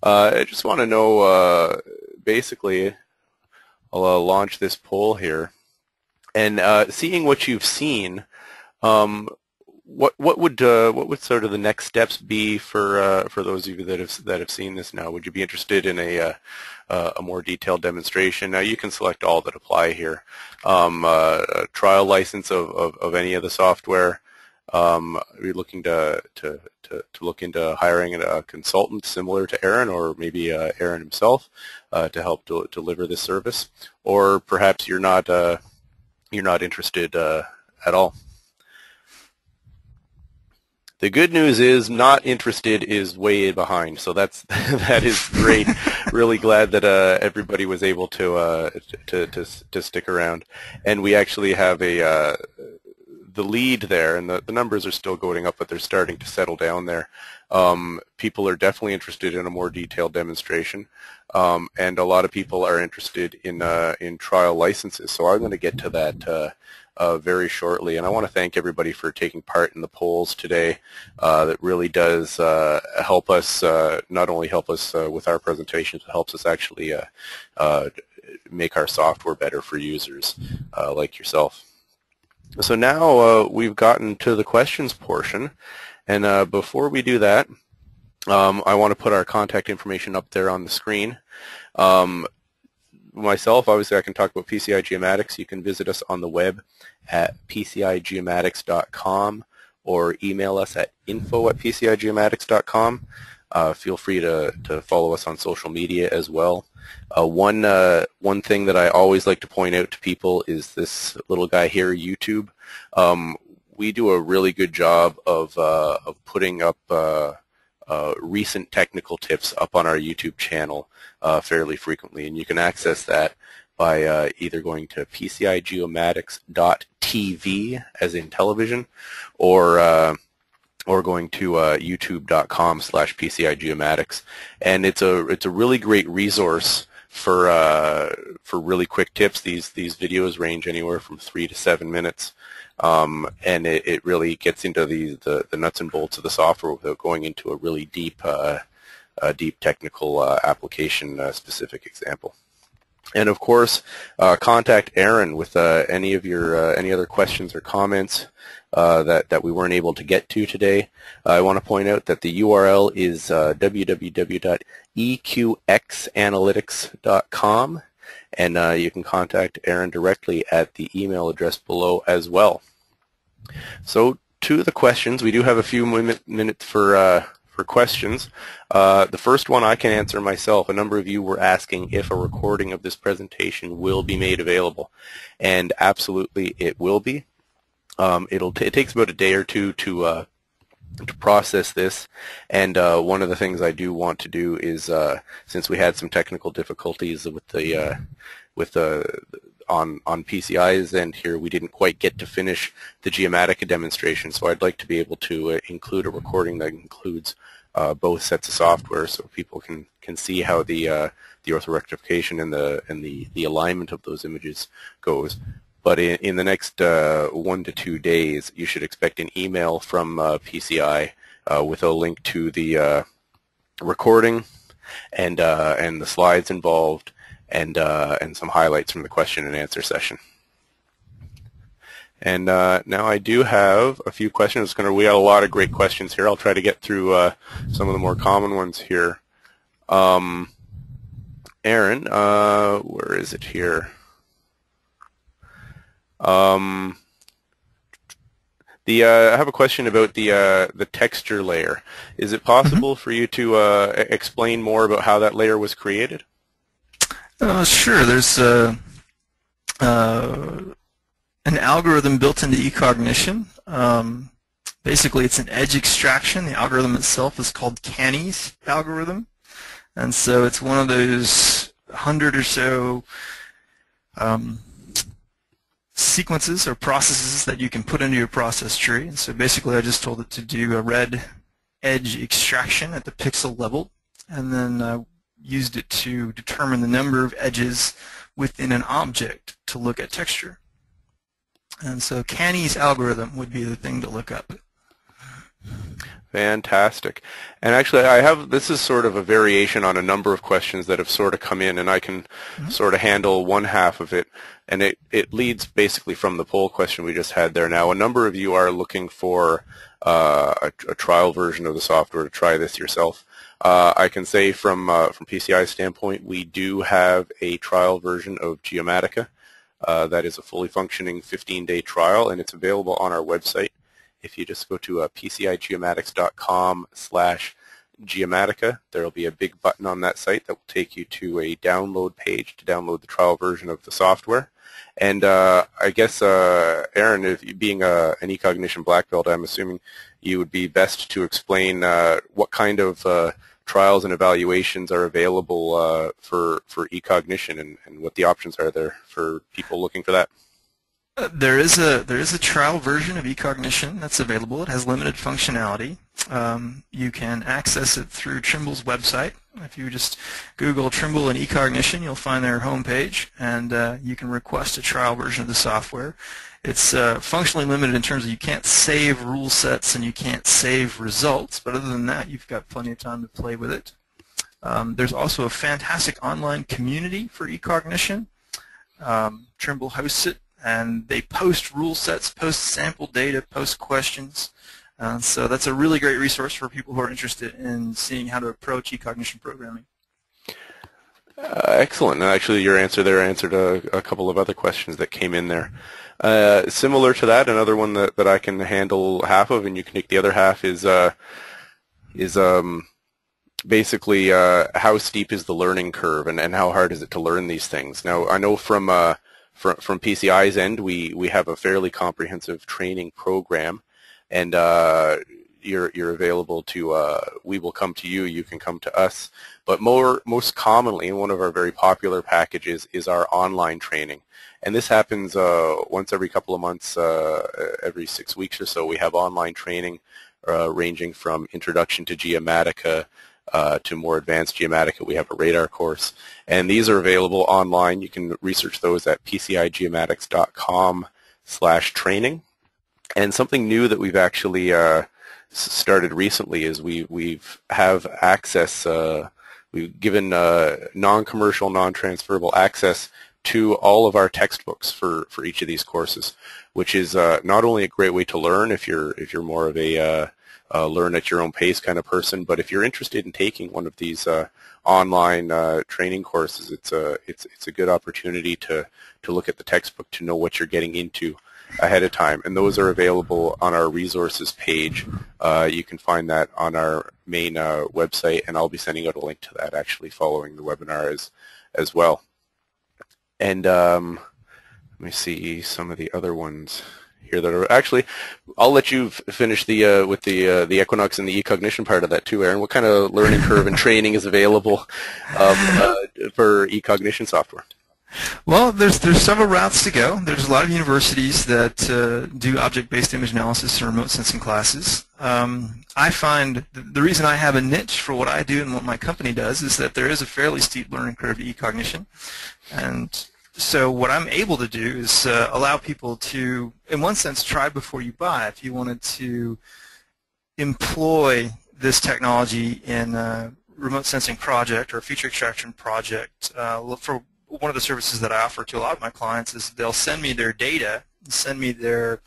I just want to know, basically, I'll launch this poll here, and seeing what you've seen. What would sort of the next steps be for those of you that have seen this now? Would you be interested in a more detailed demonstration? Now you can select all that apply here. A trial license of any of the software. We're looking to look into hiring a consultant similar to Aaron, or maybe Aaron himself, to help deliver this service. Or perhaps you're not interested at all. The good news is not interested is way behind, so that is great. Really glad that everybody was able to stick around, and we actually have the lead there, and the numbers are still going up, but they're starting to settle down there. People are definitely interested in a more detailed demonstration, and a lot of people are interested in trial licenses. So I'm going to get to that very shortly, and I want to thank everybody for taking part in the polls today. That really does help us, not only help us with our presentations, but helps us actually make our software better for users like yourself. So now we've gotten to the questions portion, and before we do that, I want to put our contact information up there on the screen. Myself, obviously, I can talk about PCI Geomatics. You can visit us on the web at pcigeomatics.com or email us at info@pcigeomatics.com. Feel free to follow us on social media as well. One thing that I always like to point out to people is this little guy here, YouTube. We do a really good job of putting up recent technical tips up on our YouTube channel fairly frequently, and you can access that by either going to pcigeomatics.tv, as in television, or going to youtube.com/pcigeomatics, and it's a really great resource for really quick tips. These videos range anywhere from 3 to 7 minutes. And it really gets into the nuts and bolts of the software without going into a really deep technical application specific example. And of course, contact Aaron with any of your any other questions or comments that we weren't able to get to today. I want to point out that the URL is www.eqxanalytics.com, and you can contact Aaron directly at the email address below as well. So to the questions, we do have a few minutes for questions. The first one I can answer myself. A number of you were asking if a recording of this presentation will be made available, and absolutely it will be. It takes about a day or two to process this, and one of the things I do want to do is, since we had some technical difficulties with the on PCI's end here, we didn't quite get to finish the Geomatica demonstration, so I'd like to be able to include a recording that includes both sets of software, so people can see how the orthorectification and the alignment of those images goes. But in the next 1 to 2 days, you should expect an email from PCI with a link to the recording and the slides involved, and some highlights from the question and answer session. And now I do have a few questions. We got a lot of great questions here. I'll try to get through some of the more common ones here. Aaron, where is it here? I have a question about the texture layer. Is it possible for you to explain more about how that layer was created? Sure. There's an algorithm built into Ecognition. Basically, it's an edge extraction. The algorithm itself is called Canny's algorithm. And so it's one of those 100 or so sequences or processes that you can put into your process tree. And so basically, I just told it to do a red edge extraction at the pixel level, and then used it to determine the number of edges within an object to look at texture. And so Canny's algorithm would be the thing to look up. Fantastic. And actually, this is sort of a variation on a number of questions that have sort of come in, and I can sort of handle one half of it. And it leads basically from the poll question we just had there. Now, a number of you are looking for a trial version of the software to try this yourself. I can say from PCI's standpoint, we do have a trial version of Geomatica. That is a fully functioning 15-day trial, and it's available on our website. If you just go to pcigeomatics.com/Geomatica, there will be a big button on that site that will take you to a download page to download the trial version of the software. And I guess, Aaron, if you being an Ecognition black belt, I'm assuming you would be best to explain what kind of trials and evaluations are available for Ecognition and what the options are there for people looking for that. There is a trial version of Ecognition that's available. It has limited functionality. You can access it through Trimble's website. If you just Google Trimble and Ecognition, you'll find their homepage, and you can request a trial version of the software. It's functionally limited in terms of you can't save rule sets and you can't save results, but other than that, you've got plenty of time to play with it. There's also a fantastic online community for Ecognition. Trimble hosts it, and they post rule sets, post sample data, post questions. So that's a really great resource for people who are interested in seeing how to approach Ecognition programming. Excellent. Actually, your answer there answered a couple of other questions that came in there. Similar to that, another one that I can handle half of, and you can take the other half, is basically how steep is the learning curve, and how hard is it to learn these things. Now, I know from PCI's end, we have a fairly comprehensive training program, and you're available to, we will come to you, you can come to us. But most commonly, and one of our very popular packages is our online training. And this happens once every couple of months, every 6 weeks or so. We have online training ranging from introduction to Geomatica to more advanced Geomatica. We have a radar course. And these are available online. You can research those at pcigeomatics.com/training. And something new that we've actually started recently is we've have access, we've given non-commercial, non-transferable access to all of our textbooks for each of these courses, which is not only a great way to learn if you're more of a learn at your own pace kind of person, but if you're interested in taking one of these online training courses, it's a good opportunity to look at the textbook to know what you're getting into ahead of time, and those are available on our resources page. You can find that on our main website, and I'll be sending out a link to that actually following the webinar as well. And let me see some of the other ones here that are actually. I'll let you finish the with the Equinox and the Ecognition part of that too, Aaron. What kind of learning curve and training is available for Ecognition software? Well, there's several routes to go. There's a lot of universities that do object-based image analysis and remote sensing classes. I find the reason I have a niche for what I do and what my company does is that there is a fairly steep learning curve to Ecognition. And so what I'm able to do is allow people to, in one sense, try before you buy. If you wanted to employ this technology in a remote sensing project or a feature extraction project, for one of the services that I offer to a lot of my clients is they'll send me their data, send me their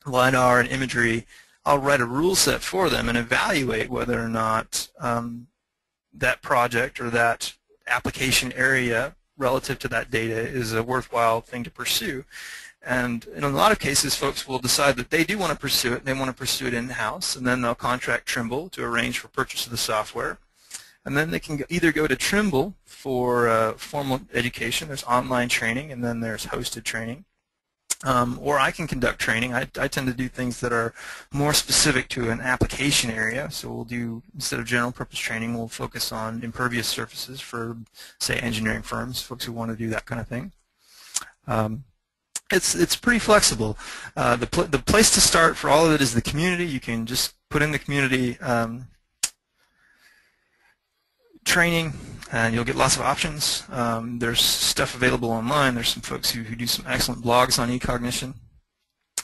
LiDAR and imagery. I'll write a rule set for them and evaluate whether or not that project or that application area relative to that data is a worthwhile thing to pursue. And in a lot of cases, folks will decide that they do want to pursue it, and they want to pursue it in-house, and then they'll contract Trimble to arrange for purchase of the software. And then they can either go to Trimble for formal education. There's online training, and then there's hosted training. Or I can conduct training. I tend to do things that are more specific to an application area. So we'll do, instead of general purpose training, we'll focus on impervious surfaces for, say, engineering firms, folks who want to do that kind of thing. It's pretty flexible. The place to start for all of it is the community. You can just put in the community training, and you'll get lots of options. There's stuff available online. There's some folks who do some excellent blogs on Ecognition.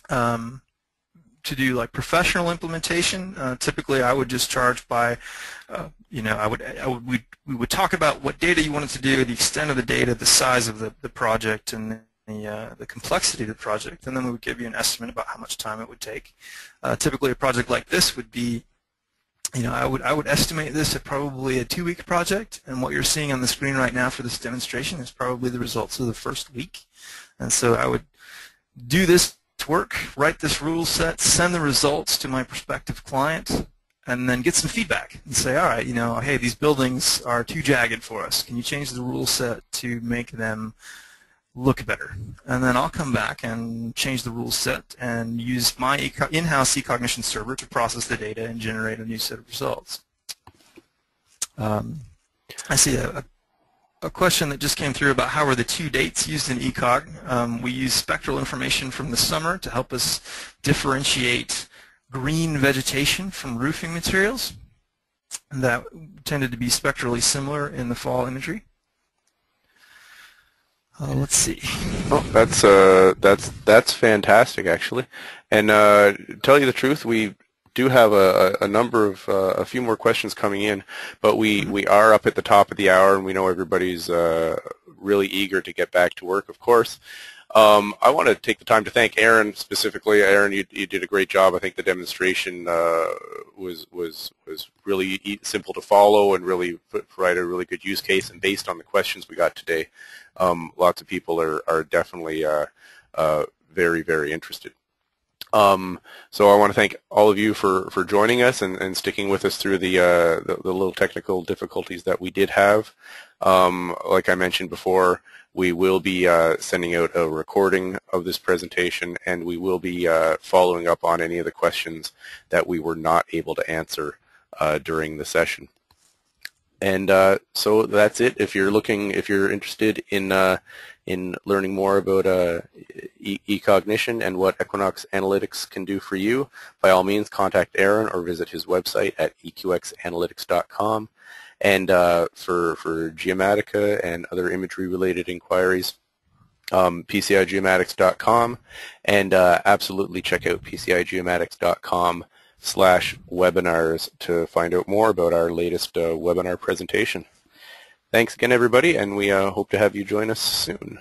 To do like professional implementation, typically I would just charge by, we would talk about what data you wanted to do, the extent of the data, the size of the project, and the complexity of the project, and then we would give you an estimate about how much time it would take. Typically a project like this would be, I would estimate this at probably a 2-week project, and what you're seeing on the screen right now for this demonstration is probably the results of the first week. And so I would do this work, write this rule set, send the results to my prospective client, and then get some feedback and say, all right, hey, these buildings are too jagged for us. Can you change the rule set to make them look better? And then I'll come back and change the rule set and use my in-house Ecognition server to process the data and generate a new set of results. I see a question that just came through about how are the 2 dates used in Ecog. We use spectral information from the summer to help us differentiate green vegetation from roofing materials. And that tended to be spectrally similar in the fall imagery. Let's see. Oh, that's fantastic, actually. And tell you the truth, we do have a number of a few more questions coming in, but we are up at the top of the hour, and we know everybody's really eager to get back to work, of course. I want to take the time to thank Aaron specifically. Aaron, you did a great job. I think the demonstration was really simple to follow and really provide a really good use case. And based on the questions we got today, lots of people are definitely very, very interested. So I want to thank all of you for joining us and sticking with us through the little technical difficulties that we did have. Like I mentioned before, we will be sending out a recording of this presentation, and we will be following up on any of the questions that we were not able to answer during the session. And so that's it. If you're interested in learning more about Ecognition and what Equinox Analytics can do for you, by all means contact Aaron or visit his website at eqxanalytics.com. And for Geomatica and other imagery-related inquiries, PCIGeomatics.com, and absolutely check out PCIGeomatics.com/webinars to find out more about our latest webinar presentation. Thanks again, everybody, and we hope to have you join us soon.